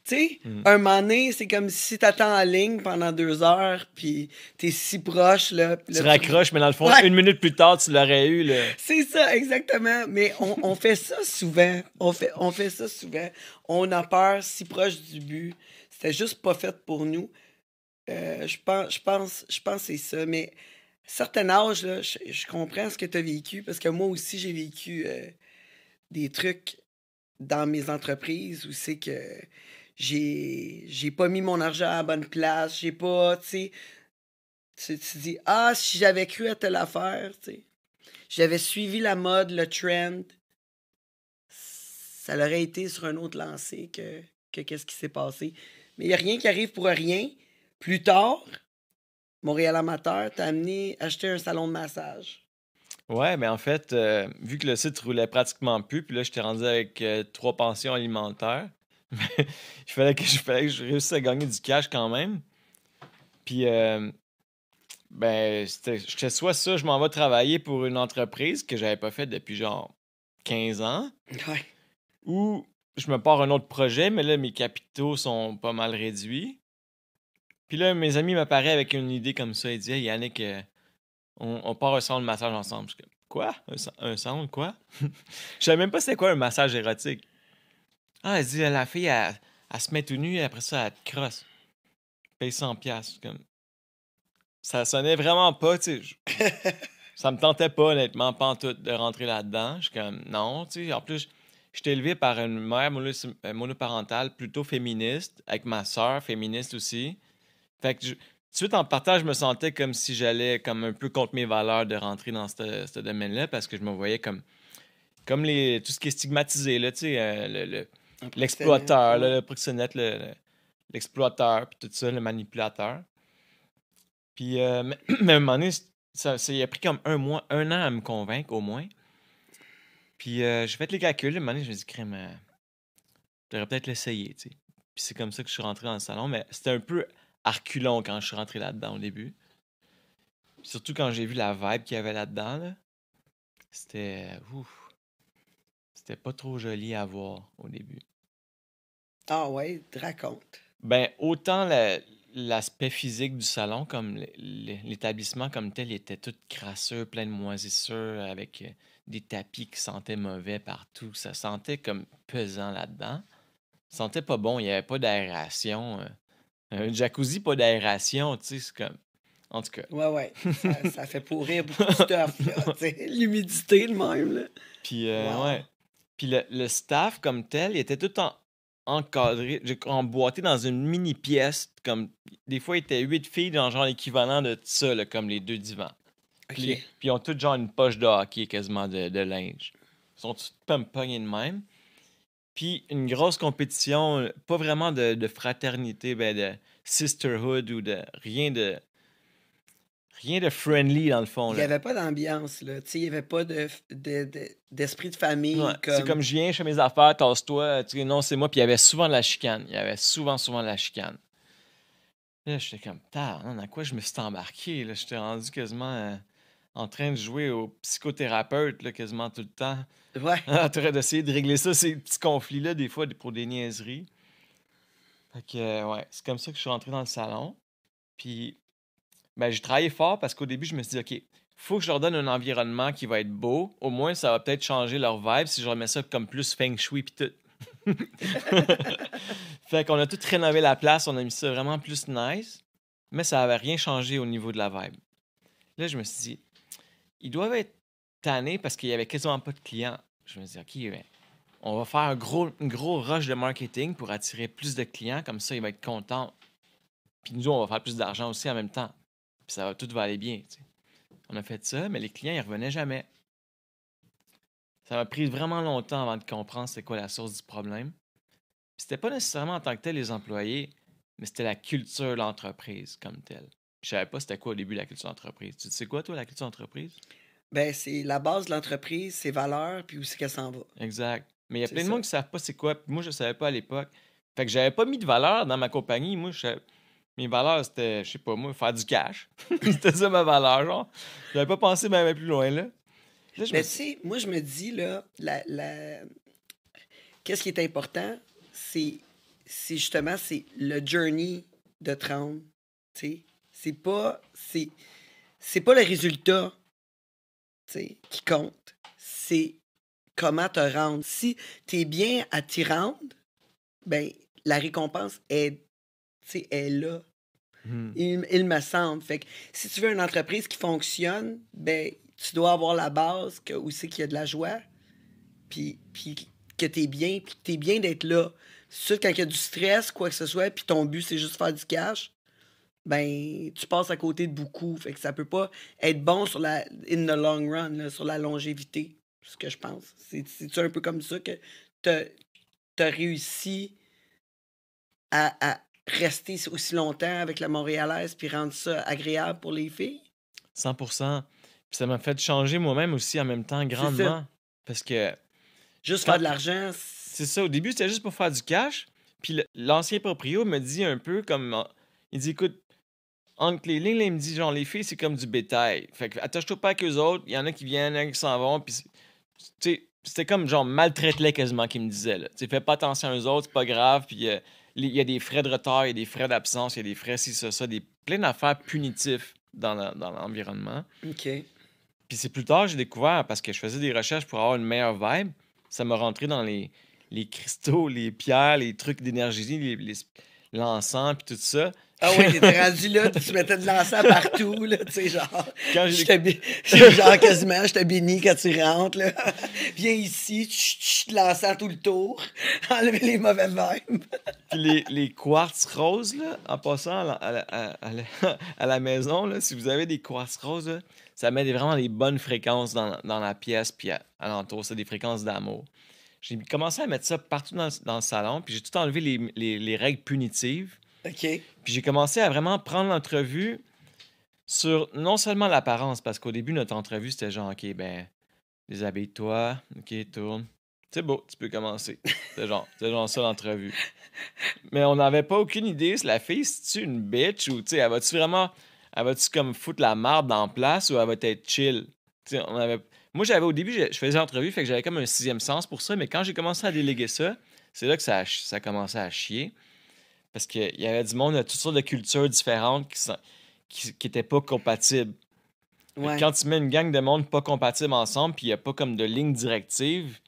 Tu sais, Mm. un moment donné, c'est comme si t'attends en ligne pendant 2 heures, puis t'es si proche, là. Puis Tu là, raccroches, mais dans le fond, Ouais. 1 minute plus tard, tu l'aurais eu. Là. C'est ça, exactement. Mais on fait ça souvent. On fait ça souvent. On a peur si proche du but. C'était juste pas fait pour nous. Je pense que c'est ça. Mais à un certain âge, là, je comprends ce que tu as vécu, parce que moi aussi, j'ai vécu des trucs dans mes entreprises où c'est que j'ai pas mis mon argent à la bonne place. J'ai pas, tu sais, tu dis, ah, si j'avais cru à telle affaire, tu sais, j'avais suivi la mode, le trend, ça aurait été sur un autre lancé que qu'est-ce qui s'est passé. mais il n'y a rien qui arrive pour rien. Plus tard, Montréal Amateur t'a amené acheter un salon de massage. Ouais, mais en fait, vu que le site roulait pratiquement plus, puis là, j'étais rendu avec 3 pensions alimentaires, il fallait que je réussisse à gagner du cash quand même. Puis, j'étais soit ça, je m'en vais travailler pour une entreprise que j'avais pas faite depuis genre 15 ans, Ouais. ou je me pars un autre projet, mais là, mes capitaux sont pas mal réduits. Puis là, mes amis m'apparaissent avec une idée comme ça. Ils disent Hey, Yannick, on part un salon de massage ensemble. Je suis comme, quoi? Un salon de quoi? Je savais même pas c'était quoi un massage érotique. Ah, elle dit, la fille, elle se met tout nue, et après ça, elle te crosse. Paye 100$. Comme... Ça sonnait vraiment pas, tu sais. Ça me tentait pas, honnêtement, pas en tout, de rentrer là-dedans. Je suis comme, non, tu sais. En plus, j'étais élevé par une mère monoparentale plutôt féministe, avec ma soeur féministe aussi. Fait que, tout de suite, en partage, je me sentais comme si j'allais comme un peu contre mes valeurs de rentrer dans ce domaine-là parce que je me voyais comme tout ce qui est stigmatisé, là, tu sais, l'exploiteur, ouais. le proxénète, l'exploiteur, puis tout ça, le manipulateur. Puis, mais à un moment donné, il a pris comme 1 mois, 1 an à me convaincre au moins. Puis, j'ai fait les calculs. À un moment donné, je me suis dit, crème, j'aurais peut-être l'essayer, tu sais. Puis, c'est comme ça que je suis rentré dans le salon. Mais c'était un peu à reculons quand je suis rentré là-dedans au début. Surtout quand j'ai vu la vibe qu'il y avait là-dedans, là. C'était. Ouf. C'était pas trop joli à voir au début. Ah ouais, raconte. Ben, autant l'aspect physique du salon, comme l'établissement comme tel, il était tout crasseux, plein de moisissures, avec des tapis qui sentaient mauvais partout. Ça sentait comme pesant là-dedans. Ça sentait pas bon, il n'y avait pas d'aération. Un jacuzzi, pas d'aération, tu sais, c'est comme... En tout cas. Ouais. Ça fait pourrir beaucoup de stuff, là. Tu sais, l'humidité, le même, là. Puis, Wow. ouais. Puis le staff comme tel, il était tout encadré, emboîté dans une mini pièce. Comme, des fois, il était 8 filles dans genre l'équivalent de ça, là, comme les 2 divans. Puis, OK. puis ils ont toutes genre une poche de hockey quasiment de linge. Ils sont tous pognés de même. Puis une grosse compétition, pas vraiment de fraternité, ben de sisterhood ou de rien de friendly dans le fond. Il n'y Là. avait pas d'ambiance, là. Tu sais, il n'y avait pas d'esprit de famille. Ouais, Comme... c'est comme je viens, je fais mes affaires, tasse-toi. Tu sais, non, c'est moi. Puis il y avait souvent de la chicane. Il y avait souvent de la chicane. Là, j'étais comme, dans quoi je me suis embarqué? Là, j'étais rendu quasiment en train de jouer au psychothérapeute là, quasiment tout le temps. Ouais. En train d'essayer de régler ça, ces petits conflits-là, des fois, pour des niaiseries. Fait que, ouais, c'est comme ça que je suis rentré dans le salon. Puis, ben, j'ai travaillé fort parce qu'au début, je me suis dit, OK, faut que je leur donne un environnement qui va être beau. Au moins, ça va peut-être changer leur vibe si je remets ça comme plus feng shui pis tout. Fait qu'on a tout rénové la place, on a mis ça vraiment plus nice, mais ça n'avait rien changé au niveau de la vibe. Là, je me suis dit, ils doivent être tannés parce qu'il y avait quasiment pas de clients. Je me suis dit, OK, ben, on va faire un gros rush de marketing pour attirer plus de clients, comme ça, ils vont être contents. Puis nous, on va faire plus d'argent aussi en même temps. Puis ça va tout va aller bien. Tu sais. On a fait ça, mais les clients, ils revenaient jamais. Ça m'a pris vraiment longtemps avant de comprendre c'est quoi la source du problème. Puis c'était pas nécessairement en tant que tel les employés, mais c'était la culture de l'entreprise comme telle. Je savais pas c'était quoi au début la culture d'entreprise. Tu sais quoi, toi, la culture d'entreprise? Ben, c'est la base de l'entreprise, ses valeurs, puis où c'est qu'elle s'en va. Exact. Mais il y a C'est plein de ça. monde qui savent pas c'est quoi. Puis moi, je savais pas à l'époque. Fait que j'avais pas mis de valeur dans ma compagnie. Moi, mes valeurs, c'était, je sais pas, moi, faire du cash. C'était ça ma valeur, genre. J'avais pas pensé même plus loin, là. Là, je me Mais tu suis... sais, moi, je me dis, là, qu'est-ce qui est important, c'est justement, c'est le journey de te rendre, tu sais. C'est pas le résultat, tu sais, qui compte. C'est comment te rendre. Si tu es bien à t'y rendre, ben, la récompense est, tu sais, est là. Hmm. Il me semble. Fait que si tu veux une entreprise qui fonctionne, ben, tu dois avoir la base que, où c'est qu'il y a de la joie, puis que t'es bien, puis que t'es bien d'être là. C'est sûr, quand il y a du stress, quoi que ce soit, puis ton but, c'est juste faire du cash, ben, tu passes à côté de beaucoup. Fait que ça peut pas être bon sur in the long run, là, sur la longévité, c'est ce que je pense. C'est-tu un peu comme ça que t'as réussi à rester aussi longtemps avec la Montréalaise puis rendre ça agréable pour les filles? 100%. Puis ça m'a fait changer moi-même aussi en même temps grandement. Parce que Juste Quand- faire de l'argent, c'est ça, au début, c'était juste pour faire du cash. Puis l'ancien proprio me dit un peu comme. Il dit, écoute, entre les lignes, là, il me dit, genre, les filles, c'est comme du bétail. Fait que attache-toi pas avec eux autres. Il y en a qui viennent, il y en a qui s'en vont. Puis, tu sais, c'était comme, genre, maltraite-les quasiment qu'il me disait, là. Tu sais, fais pas attention aux autres, c'est pas grave. Puis, il y a des frais de retard, il y a des frais d'absence, il y a des frais ci, ça, plein d'affaires punitifs dans l'environnement. OK. Puis c'est plus tard que j'ai découvert, parce que je faisais des recherches pour avoir une meilleure vibe, ça m'a rentré dans les cristaux, les pierres, les trucs d'énergie, l'encens, puis tout ça. Ah oui, t'étais rendu là, tu mettais de l'encens partout, là, tu sais, genre... Quand j'ai genre quasiment, je te bénis quand tu rentres, là. Viens ici, de l'encens tout le tour, enlever les mauvais vibes. Puis les quartz roses, là, en passant à la maison, là, si vous avez des quartz roses, là, ça met vraiment des bonnes fréquences dans la pièce, puis alentour, c'est des fréquences d'amour. J'ai commencé à mettre ça partout dans le salon, puis j'ai tout enlevé les règles punitives. OK. Puis j'ai commencé à vraiment prendre l'entrevue sur non seulement l'apparence, parce qu'au début, notre entrevue, c'était genre, OK, ben, déshabille-toi, OK, tourne. C'est beau, tu peux commencer. C'était genre ça l'entrevue. Mais on n'avait pas aucune idée si la fille, c'est-tu une bitch ou, tu sais, elle va-tu comme foutre la marde dans la place ou elle va être chill? Tu sais, moi, au début, je faisais l'entrevue, fait que j'avais comme un sixième sens pour ça, mais quand j'ai commencé à déléguer ça, c'est là que ça a commencé à chier. Parce qu'il y avait du monde de toutes sortes de cultures différentes qui n'étaient pas compatibles. Ouais. Quand tu mets une gang de monde pas compatible ensemble, puis il n'y a pas comme de ligne directive,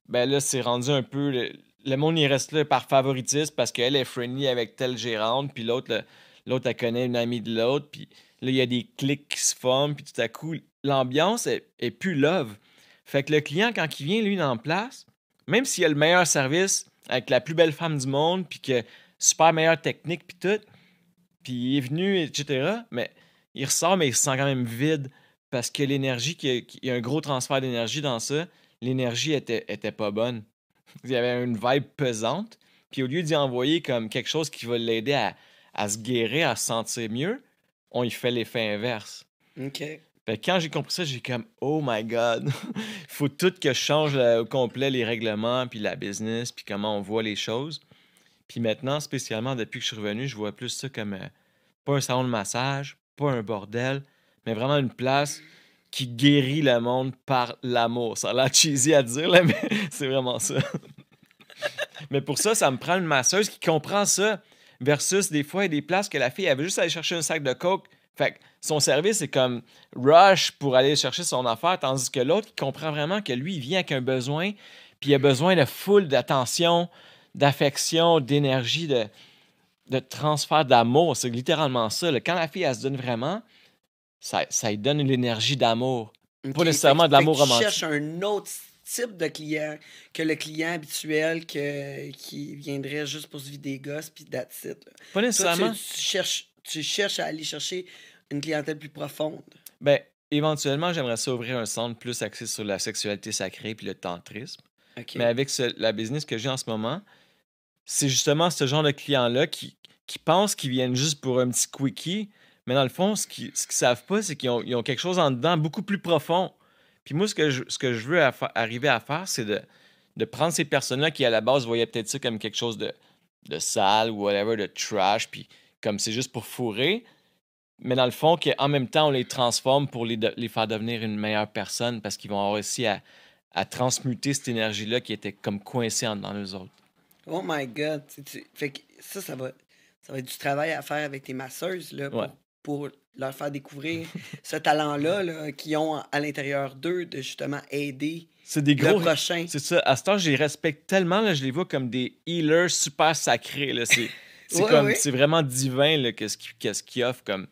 ben là, c'est rendu un peu... Le monde, il reste là par favoritisme parce qu'elle est friendly avec telle gérante, puis l'autre, elle connaît une amie de l'autre, puis là, il y a des clics qui se forment, puis tout à coup, l'ambiance est plus love. Fait que le client, quand il vient, lui, en place, même s'il a le meilleur service, avec la plus belle femme du monde, puis que super meilleure technique, puis tout, puis il est venu, etc., mais il ressort, mais il se sent quand même vide, parce que l'énergie, il y a un gros transfert d'énergie dans ça, l'énergie était pas bonne. Il y avait une vibe pesante, puis au lieu d'y envoyer comme quelque chose qui va l'aider à se guérir, à se sentir mieux, on y fait l'effet inverse. OK. Fait que quand j'ai compris ça, j'ai comme « Oh my God! » Il faut tout que je change au complet les règlements, puis la business, puis comment on voit les choses. Puis maintenant, spécialement depuis que je suis revenu, je vois plus ça comme pas un salon de massage, pas un bordel, mais vraiment une place qui guérit le monde par l'amour. Ça a l'air cheesy à dire, là, mais c'est vraiment ça. Mais pour ça, ça me prend une masseuse qui comprend ça, versus des fois, il y a des places que la fille, elle veut juste aller chercher un sac de coke. Fait que son service, c'est comme rush pour aller chercher son affaire, tandis que l'autre, il comprend vraiment que lui, il vient avec un besoin, puis il a besoin de full d'attention, d'affection, d'énergie, de transfert d'amour. C'est littéralement ça. Là. Quand la fille, elle se donne vraiment, ça lui donne l'énergie d'amour. OK. Pas nécessairement de l'amour romantique. Tu cherches un autre type de client que le client habituel qui viendrait juste pour se vider des gosses, puis that's it. Là. Pas nécessairement. Toi, tu cherches à aller chercher une clientèle plus profonde. Ben, éventuellement, j'aimerais ça ouvrir un centre plus axé sur la sexualité sacrée puis le tantrisme. OK. Mais avec la business que j'ai en ce moment, c'est justement ce genre de clients-là qui pensent qu'ils viennent juste pour un petit quickie, mais dans le fond, ce qu'ils savent pas, c'est qu'ils ont quelque chose en dedans beaucoup plus profond. Puis moi, ce que je veux arriver à faire, c'est de prendre ces personnes-là qui, à la base, voyaient peut-être ça comme quelque chose de sale ou whatever, de trash, puis comme c'est juste pour fourrer, mais dans le fond, qu'en même temps, on les transforme pour les faire devenir une meilleure personne parce qu'ils vont avoir réussi à transmuter cette énergie-là qui était comme coincée dans eux autres. Oh my God. Fait que ça va être du travail à faire avec tes masseuses là, Ouais. pour leur faire découvrir ce talent-là là, qu'ils ont à l'intérieur d'eux de justement aider C'est des le gros. prochain. C'est ça. À ce temps, je les respecte tellement, là, je les vois comme des healers super sacrés. Là. Ouais. C'est vraiment divin là, qu'est-ce qu'ils offrent comme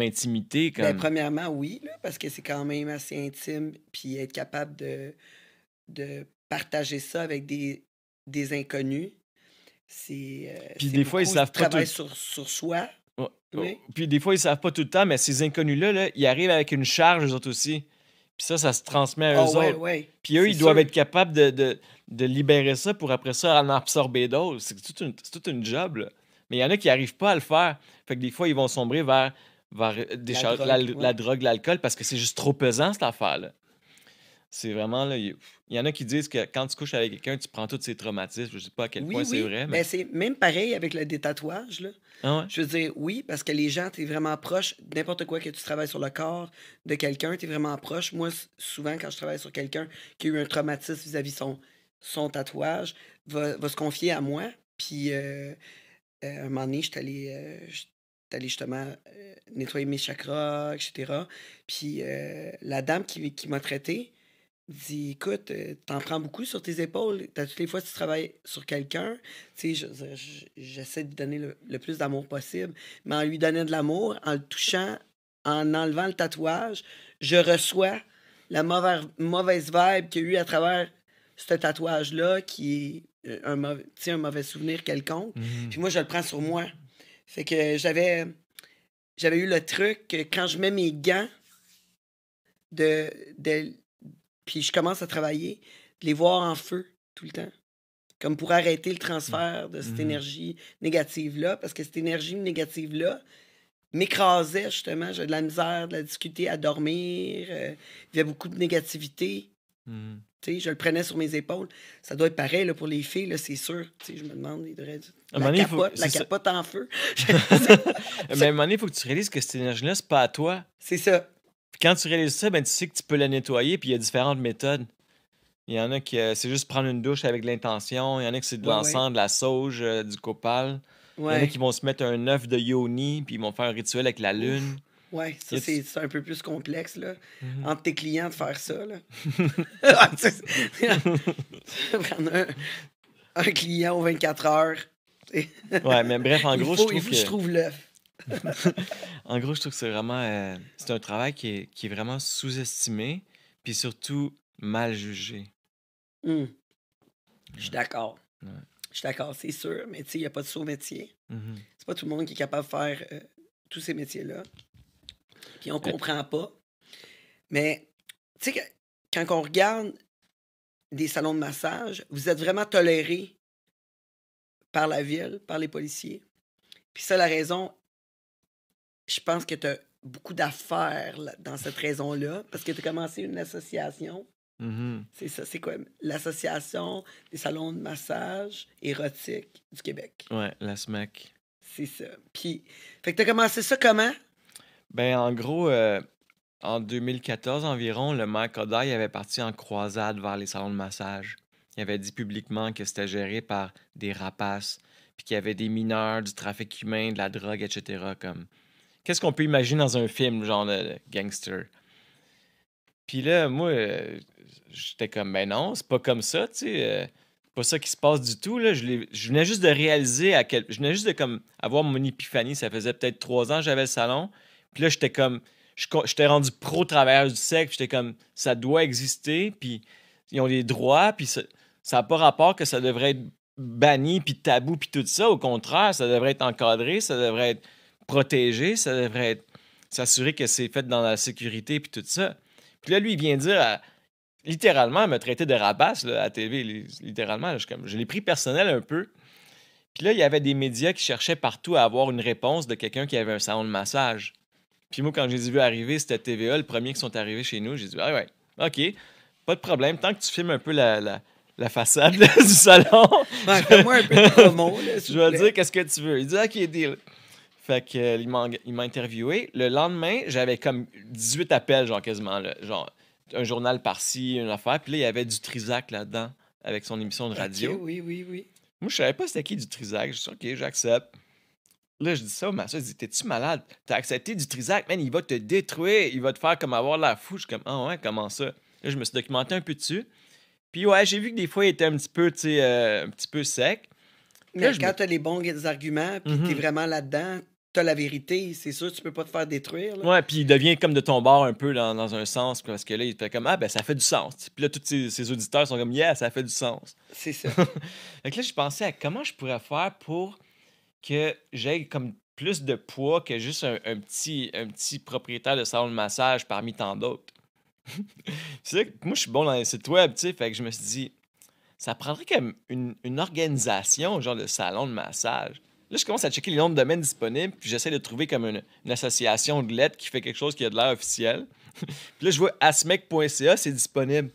intimité. Ben, Comme... premièrement, oui, là, parce que c'est quand même assez intime, puis être capable de partager ça avec des inconnus, c'est Puis des fois, ils beaucoup savent de pas travail tout. sur soi. Ouais. Oui. Puis des fois, ils savent pas tout le temps, mais ces inconnus-là, là, ils arrivent avec une charge, eux autres aussi. Puis ça se transmet à eux Ah ouais, autres. ouais. Puis eux, C'est ils doivent sûr. être capables de libérer ça pour après ça en absorber d'autres. C'est toute une job, là. Mais il y en a qui n'arrivent pas à le faire. Fait que des fois, ils vont sombrer vers la drogue, l'alcool, parce que c'est juste trop pesant, cette affaire-là. C'est vraiment, là, il y en a qui disent que quand tu couches avec quelqu'un, tu prends tous ses traumatismes. Je sais pas à quel point c'est vrai, mais... Ben, c'est même pareil avec le détatouage, là. Ah ouais? Je veux dire, oui, parce que les gens, t'es vraiment proche, n'importe quoi que tu travailles sur le corps de quelqu'un, t'es vraiment proche. Moi, souvent, quand je travaille sur quelqu'un qui a eu un traumatisme vis-à-vis son tatouage, va se confier à moi. Puis, un moment donné, j'étais allé justement nettoyer mes chakras, etc. Puis, la dame qui m'a traité dit, écoute, t'en prends beaucoup sur tes épaules. Toutes les fois que tu travailles sur quelqu'un, tu sais, j'essaie de lui donner le plus d'amour possible, mais en lui donnant de l'amour, en le touchant, en enlevant le tatouage, je reçois la mauvaise vibe qu'il y a eu à travers ce tatouage-là, qui est un mauvais souvenir quelconque. Puis moi, je le prends sur moi. Fait que j'avais eu le truc que quand je mets mes gants puis je commence à travailler, de les voir en feu tout le temps. Comme pour arrêter le transfert de cette énergie négative-là, parce que cette énergie négative-là m'écrasait justement. J'avais de la misère, de la difficulté à dormir. Il y avait beaucoup de négativité. Tu sais, je le prenais sur mes épaules. Ça doit être pareil là, pour les filles, là, c'est sûr. Tu sais, je me demande, il devrait... La capote en feu. Mais à un moment donné, il faut que tu réalises que cette énergie-là, c'est pas à toi. C'est ça. Puis quand tu réalises ça, ben, tu sais que tu peux la nettoyer, puis il y a différentes méthodes. Il y en a qui, c'est juste prendre une douche avec l'intention. Il y en a qui c'est de l'encens, de la sauge, du copal. Il y en a qui vont se mettre un œuf de yoni, puis ils vont faire un rituel avec la lune. Oui, ça, c'est un peu plus complexe, là. Entre tes clients, de faire ça, là. Prendre un client aux 24 heures. Ouais, mais bref, en gros, je trouve l'œuf. En gros, je trouve que c'est vraiment... c'est un travail qui est vraiment sous-estimé, puis surtout mal jugé. Je suis d'accord. Ouais. Je suis d'accord, c'est sûr, mais tu sais, il n'y a pas de saut métier. C'est pas tout le monde qui est capable de faire tous ces métiers-là. Puis on comprend pas. Mais, tu sais, quand on regarde des salons de massage, vous êtes vraiment tolérés par la ville, par les policiers. Puis ça, la raison, je pense que tu as beaucoup d'affaires dans cette raison-là, parce que tu as commencé une association. C'est ça, c'est quoi? L'Association des salons de massage érotique du Québec. Ouais, la SMAC. C'est ça. Puis, fait que tu as commencé ça comment? Ben, en gros, en 2014 environ, le maire Kodaï avait parti en croisade vers les salons de massage. Il avait dit publiquement que c'était géré par des rapaces, puis qu'il y avait des mineurs, du trafic humain, de la drogue, etc. Comme... Qu'est-ce qu'on peut imaginer dans un film, genre de gangster? Puis là, moi, j'étais comme, ben non, c'est pas comme ça, tu sais. C'est pas ça qui se passe du tout, là. Je venais juste de réaliser je venais juste de comme avoir mon épiphanie. Ça faisait peut-être 3 ans que j'avais le salon. Puis là, j'étais comme... J'étais rendu pro-travailleur du sexe. J'étais comme, ça doit exister, puis ils ont des droits, puis ça n'a pas rapport que ça devrait être banni, puis tabou, puis tout ça. Au contraire, ça devrait être encadré, ça devrait être protégé, ça devrait être... s'assurer que c'est fait dans la sécurité, puis tout ça. Puis là, lui, il vient dire... littéralement, me traiter de rapace là, à la TV. Littéralement, je l'ai pris personnel un peu. Puis là, il y avait des médias qui cherchaient partout à avoir une réponse de quelqu'un qui avait un salon de massage. Puis moi, quand je les ai vus arriver, c'était TVA, le premier qui sont arrivés chez nous. J'ai dit, ah ouais, OK, pas de problème. Tant que tu filmes un peu la façade là, du salon, fais-moi un peu de promo. Là, je vais dire qu'est-ce que tu veux. Il dit, OK, deal. Fait qu'il m'a interviewé. Le lendemain, j'avais comme 18 appels, genre quasiment, là, genre un journal par-ci, une affaire. Puis là, il y avait du Trisac là-dedans, avec son émission de radio. Okay, oui. Moi, je savais pas c'était qui du Trisac. Je dis, OK, j'accepte. Là, je dis ça au masseur. Il dit, t'es-tu malade? T'as accepté du Trisac, man, il va te détruire. Il va te faire comme avoir la fou. Je suis comme, ah ouais, comment ça? Là, je me suis documenté un peu dessus. Puis ouais, j'ai vu que des fois, il était un petit peu, tu sais, un petit peu sec. Mais quand t'as les bons arguments, puis t'es vraiment là-dedans, t'as la vérité, c'est sûr, tu peux pas te faire détruire. Là. Ouais, puis il devient comme de ton bord un peu dans un sens, parce que là, il fait comme, ah ben ça fait du sens. Puis là, tous ses auditeurs sont comme, yeah, ça fait du sens. C'est ça. Fait que là, je pensais à comment je pourrais faire pour que j'aie comme plus de poids que juste un petit propriétaire de salon de massage parmi tant d'autres. C'est vrai que moi, je suis bon dans les sites web, tu sais, fait que je me suis dit, ça prendrait comme une organisation, genre de salon de massage. Là, je commence à checker les noms de domaines disponibles, puis j'essaie de trouver comme une association de lettres qui fait quelque chose qui a de l'air officiel. Puis là, je vois asmec.ca, c'est disponible.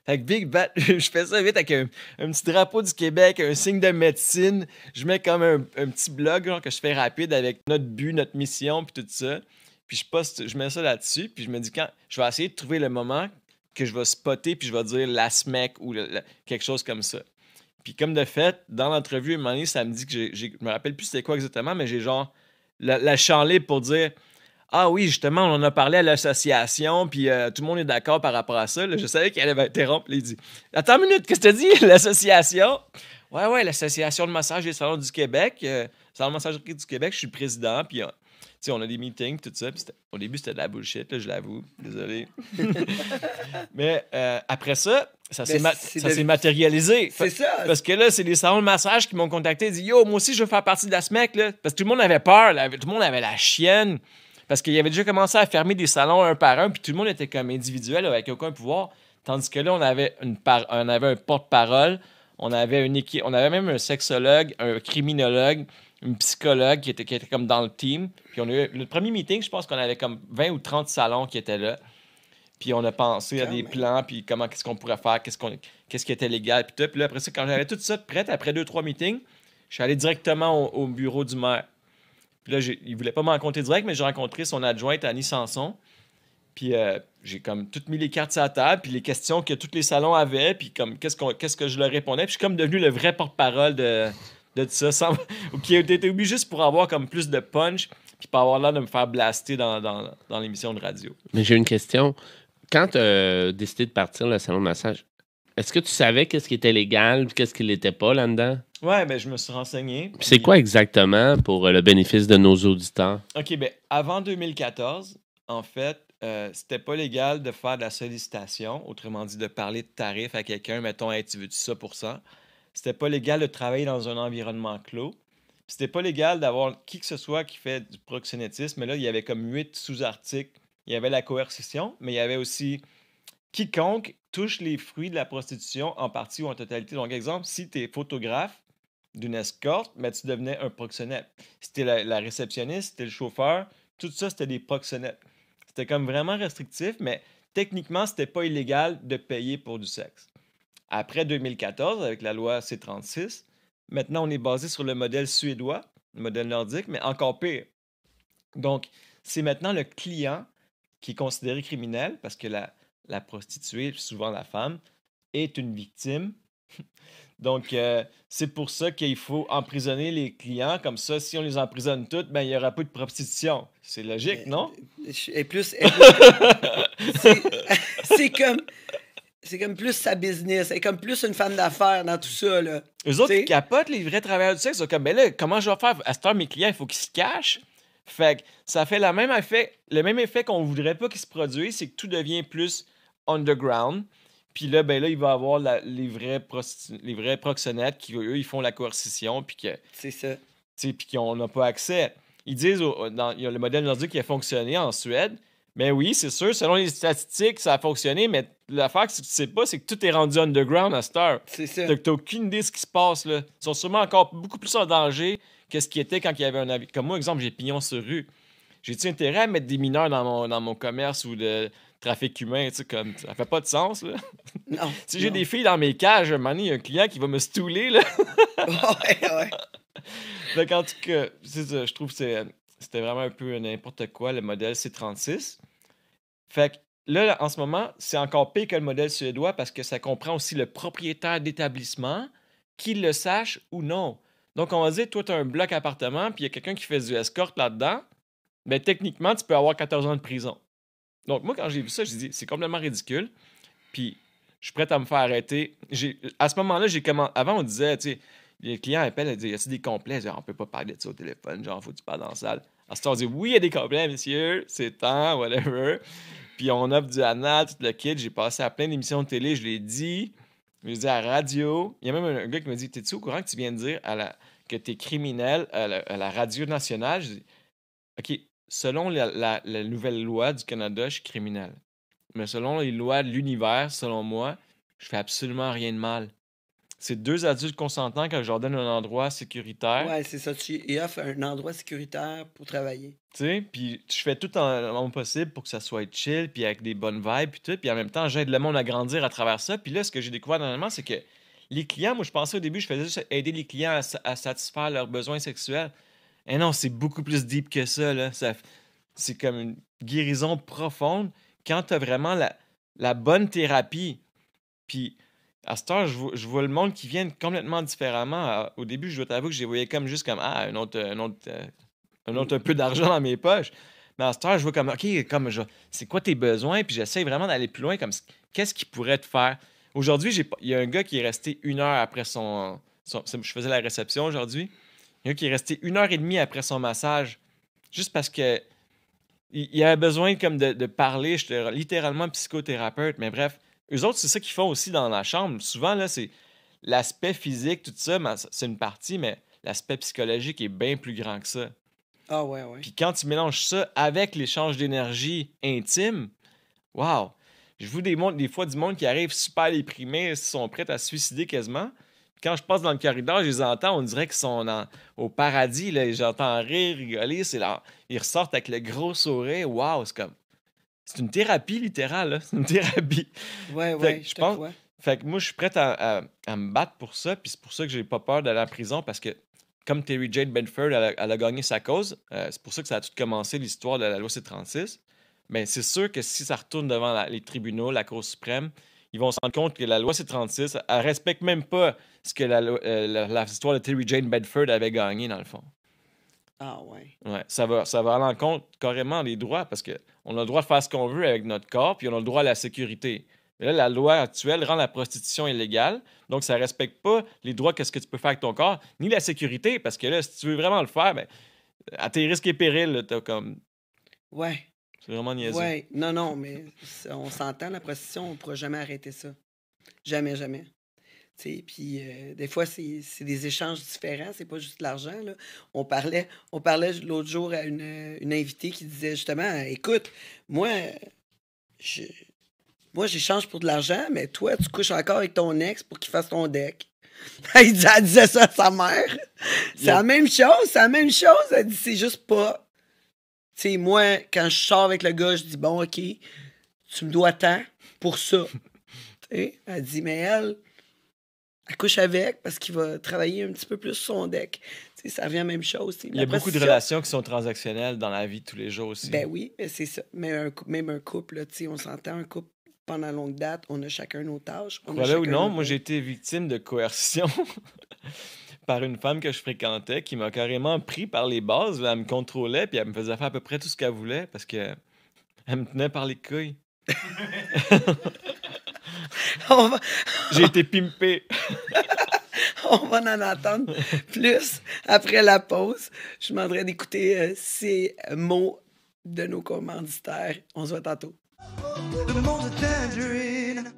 Fait que Big Bat, je fais ça vite avec un petit drapeau du Québec, un signe de médecine. Je mets comme un petit blog genre, que je fais rapide avec notre but, notre mission, puis tout ça. Puis je mets ça là-dessus, puis je me dis quand je vais essayer de trouver le moment que je vais spotter, puis je vais dire l'ASMEC ou quelque chose comme ça. Puis comme de fait, dans l'entrevue, à un moment donné, ça me dit que je me rappelle plus c'était quoi exactement, mais j'ai genre la champ libre pour dire ah oui, justement, on en a parlé à l'association, puis tout le monde est d'accord par rapport à ça. Là, je savais qu'elle allait interrompre. Là, il dit attends une minute, qu'est-ce que tu dit, l'association? Ouais, l'Association de massage des salons du Québec. Salon de massagerie du Québec, je suis le président, puis on a des meetings, tout ça. Puis au début, c'était de la bullshit, là, je l'avoue. Désolé. Mais après ça, ça s'est matérialisé. C'est ça. Parce que là, c'est les salons de massage qui m'ont contacté et dit yo, moi aussi, je veux faire partie de la SMEC. Là. Parce que tout le monde avait peur, là, tout le monde avait la chienne. Parce qu'il avait déjà commencé à fermer des salons un par un, puis tout le monde était comme individuel, avec aucun pouvoir. Tandis que là, on avait un porte-parole, on avait une équipe, on avait même un sexologue, un criminologue, une psychologue qui était comme dans le team. Puis on a eu le premier meeting, je pense qu'on avait comme 20 ou 30 salons qui étaient là. Puis on a pensé à des plans, puis qu'est-ce qu'on pourrait faire, qu'est-ce qui était légal, puis tout. Puis là, après ça, quand j'avais tout ça prêt, après 2-3 meetings, je suis allé directement au bureau du maire. Puis là, il voulait pas me rencontrer direct, mais j'ai rencontré son adjointe, Annie Sanson. Puis j'ai comme toutes mis les cartes sur la table, puis les questions que tous les salons avaient, puis comme qu'est-ce que je leur répondais. Puis je suis comme devenu le vrai porte-parole de tout ça, qui a été obligé juste pour avoir comme plus de punch, puis pas avoir l'air de me faire blaster dans l'émission de radio. Mais j'ai une question. Quand tu as décidé de partir le salon de massage, est-ce que tu savais qu'est-ce qui était légal et qu'est-ce qui l'était pas là-dedans? Ouais, ben je me suis renseigné. Puis c'est quoi exactement pour le bénéfice de nos auditeurs? OK, ben avant 2014, en fait, c'était pas légal de faire de la sollicitation, autrement dit de parler de tarifs à quelqu'un, mettons, hey, tu veux-tu ça pour ça? C'était pas légal de travailler dans un environnement clos. Puis c'était pas légal d'avoir qui que ce soit qui fait du proxénétisme, mais là, il y avait comme 8 sous-articles. Il y avait la coercition, mais il y avait aussi quiconque touche les fruits de la prostitution en partie ou en totalité. Donc, exemple, si tu es photographe d'une escorte, ben, tu devenais un proxénète. Si tu es la réceptionniste, si tu es le chauffeur, tout ça, c'était des proxénètes. C'était comme vraiment restrictif, mais techniquement, c'était pas illégal de payer pour du sexe. Après 2014, avec la loi C-36, maintenant, on est basé sur le modèle suédois, le modèle nordique, mais encore pire. Donc, c'est maintenant le client qui est considéré criminel parce que la prostituée, souvent la femme, est une victime. Donc, c'est pour ça qu'il faut emprisonner les clients. Comme ça, si on les emprisonne toutes, ben, il n'y aura pas de prostitution. C'est logique, non? C'est comme plus sa business. C'est comme plus une femme d'affaires dans tout ça, là. Eux autres, qui capotent, les vrais travailleurs du sexe, sont comme, ben là, comment je vais faire? À cette heure, mes clients, il faut qu'ils se cachent. Fait que ça fait le même effet qu'on voudrait pas qu'il se produise, c'est que tout devient plus underground. Puis là, ben là, il va y avoir les vrais proxénètes qui, eux, ils font la coercition, puis que... C'est ça. Puis qu'on n'a pas accès. Ils disent, il y a le modèle nordique qui a fonctionné en Suède, mais oui, c'est sûr, selon les statistiques, ça a fonctionné, mais l'affaire que tu sais pas, c'est que tout est rendu underground à cette heure. C'est ça. T'as aucune idée de ce qui se passe, là. Ils sont sûrement encore beaucoup plus en danger que ce qui était quand il y avait un avis. Comme moi, exemple, j'ai pignon sur rue. J'ai-tu intérêt à mettre des mineurs dans mon commerce ou de trafic humain, tu sais, comme ça fait pas de sens, là. Non. Si j'ai des filles dans mes cages, un moment donné, il y a un client qui va me stouler, là. Ouais. Donc, en tout cas, c'est ça, je trouve que c'était vraiment un peu n'importe quoi, le modèle C36. Fait que là, en ce moment, c'est encore pire que le modèle suédois parce que ça comprend aussi le propriétaire d'établissement, qu'il le sache ou non. Donc, on va dire, toi, tu as un bloc appartement, puis il y a quelqu'un qui fait du escorte là-dedans, mais techniquement, tu peux avoir 14 ans de prison. Donc, moi, quand j'ai vu ça, j'ai dit, c'est complètement ridicule. Puis, je suis prêt à me faire arrêter. À ce moment-là, avant, on disait, tu sais, les clients appellent, ils disent, y a-t-il des complets? Genre, on peut pas parler de ça au téléphone, genre, faut que tu parles dans la salle. À ce temps, on dit, oui, il y a des complets, monsieur, c'est temps, whatever. Puis, on offre du anal, tout le kit. J'ai passé à plein d'émissions de télé, je l'ai dit. Je l'ai dit à la radio. Il y a même un gars qui m'a dit, t'es-tu au courant que tu viens de dire que t'es criminel à la radio nationale? Je dis, OK, selon la nouvelle loi du Canada, je suis criminel. Mais selon les lois de l'univers, selon moi, je fais absolument rien de mal. c'est 2 adultes consentants que je leur donne un endroit sécuritaire. Ouais, c'est ça. Il offre un endroit sécuritaire pour travailler. Tu sais, puis je fais tout mon possible pour que ça soit chill, puis avec des bonnes vibes, puis tout. Puis en même temps, j'aide le monde à grandir à travers ça. Puis là, ce que j'ai découvert dernièrement, c'est que les clients, moi, je pensais au début, je faisais juste aider les clients à satisfaire leurs besoins sexuels. Et non, c'est beaucoup plus deep que ça, là. C'est comme une guérison profonde quand tu as vraiment la bonne thérapie. Puis à cette heure, je vois le monde qui vient complètement différemment. Au début, je dois t'avouer que je les voyais comme juste comme un autre un peu d'argent dans mes poches. Mais à cette heure, je vois comme OK, c'est quoi tes besoins? Puis j'essaie vraiment d'aller plus loin, comme qu'est-ce qui pourrait te faire. Aujourd'hui, il y a un gars qui est resté 1 heure après je faisais la réception aujourd'hui. Il y a un qui est resté 1 heure et demie après son massage. Juste parce que il avait besoin comme de parler. J'étais littéralement psychothérapeute. Mais bref, eux autres, c'est ça qu'ils font aussi dans la chambre. Souvent, là, c'est l'aspect physique, tout ça, c'est une partie, mais l'aspect psychologique est bien plus grand que ça. Ah ouais, ouais. Puis quand tu mélanges ça avec l'échange d'énergie intime, wow! Je vous démontre des fois du monde qui arrive super déprimé, ils sont prêts à se suicider quasiment. Quand je passe dans le corridor, je les entends, on dirait qu'ils sont au paradis. Là, j'entends rire, rigoler. Ils ressortent avec le gros sourire. Wow! C'est une thérapie littérale. Là. C'est une thérapie. Ouais, je pense. Fait que moi, je suis prêt à me battre pour ça. Puis c'est pour ça que j'ai pas peur d'aller en prison parce que comme Terry Jane Bedford, elle a gagné sa cause. C'est pour ça que ça a tout commencé, l'histoire de la loi C-36. Mais c'est sûr que si ça retourne devant les tribunaux, la Cour suprême, ils vont se rendre compte que la loi C-36, elle respecte même pas ce que l'histoire de Terry Jane Bedford avait gagné, dans le fond. Ah ouais. Ouais, ça va à l'encontre carrément des droits parce qu'on a le droit de faire ce qu'on veut avec notre corps, puis on a le droit à la sécurité. Mais là, la loi actuelle rend la prostitution illégale, donc ça ne respecte pas les droits que ce que tu peux faire avec ton corps, ni la sécurité, parce que là, si tu veux vraiment le faire, ben, à tes risques et périls, t'as comme... Ouais. C'est vraiment niaiseux. Ouais. Non, mais on s'entend, la prostitution, on ne pourra jamais arrêter ça. Jamais, jamais. Puis des fois, c'est des échanges différents, c'est pas juste de l'argent. Là. On parlait l'autre jour à une invitée qui disait justement, écoute, moi, j'échange pour de l'argent, mais toi, tu couches encore avec ton ex pour qu'il fasse ton deck. Elle disait ça à sa mère. C'est la même chose, Elle dit, c'est juste pas. Tu sais, moi, quand je sors avec le gars, je dis, bon, OK, tu me dois tant pour ça. Elle dit, mais elle couche avec parce qu'il va travailler un petit peu plus sur son deck. Tu sais, ça revient à la même chose. Il y a beaucoup de relations qui sont transactionnelles dans la vie de tous les jours aussi. Ben oui, c'est ça. Mais même un couple, là, on s'entend, un couple pendant longue date, on a chacun nos tâches. Voilà ou non, moi j'ai été victime de coercion par une femme que je fréquentais qui m'a carrément pris par les bases. Là, elle me contrôlait puis elle me faisait faire à peu près tout ce qu'elle voulait parce que elle me tenait par les couilles. J'ai été pimpé. On va en entendre plus après la pause. Je demanderais d'écouter ces mots de nos commanditaires. On se voit tantôt. Le monde Tangerine.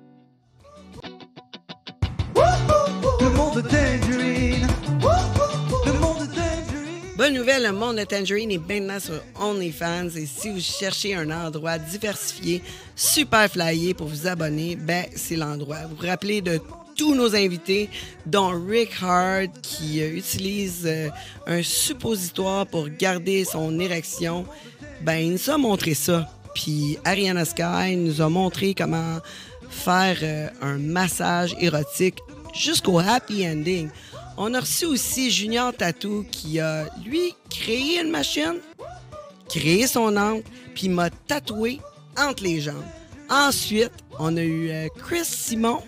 Le monde Tangerine. Le monde Tangerine. Bonne nouvelle, le monde de Tangerine est maintenant sur OnlyFans et si vous cherchez un endroit diversifié, super flyé pour vous abonner, ben c'est l'endroit. Vous vous rappelez de tous nos invités, dont Rick Hard qui utilise un suppositoire pour garder son érection. Ben il nous a montré ça. Puis Ariana Sky nous a montré comment faire un massage érotique jusqu'au happy ending. On a reçu aussi Junior Tattoo qui a, lui, créé une machine, créé son angle, puis m'a tatoué entre les jambes. Ensuite, on a eu Chris Simon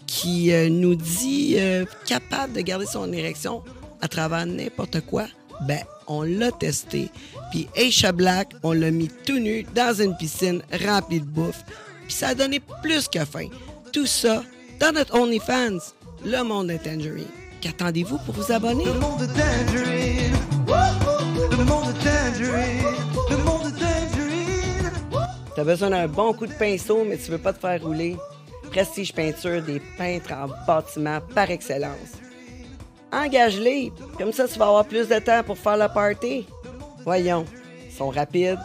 qui nous dit capable de garder son érection à travers n'importe quoi. Ben, on l'a testé. Puis Aisha Black, on l'a mis tout nu dans une piscine remplie de bouffe. Puis ça a donné plus que faim. Tout ça dans notre OnlyFans, le monde de Tangerine. Qu'attendez-vous pour vous abonner? Le monde Tangerine. Le monde Tangerine. Le monde Tangerine. T'as besoin d'un bon coup de pinceau, mais tu veux pas te faire rouler. Prestige Peinture, des peintres en bâtiment par excellence. Engage-les, comme ça tu vas avoir plus de temps pour faire le party. Voyons, ils sont rapides,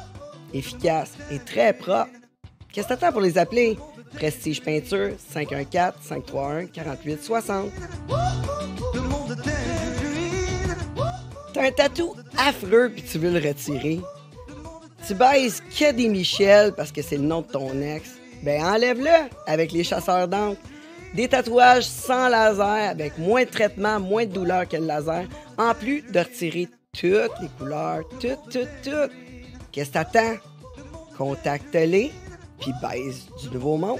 efficaces et très propres. Qu'est-ce que t'attends pour les appeler? Prestige Peinture, 514-531-4860. Le monde de Tangerine. T'as un tatou affreux puis tu veux le retirer. Tu baises que des Michel parce que c'est le nom de ton ex. Ben enlève-le avec les chasseurs d'encre. Des tatouages sans laser avec moins de traitement, moins de douleur que le laser, en plus de retirer toutes les couleurs, toutes. Qu'est-ce que t'attends? Contacte-les puis baise du nouveau monde.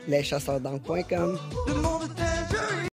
leschasseursd'encre.com. Le monde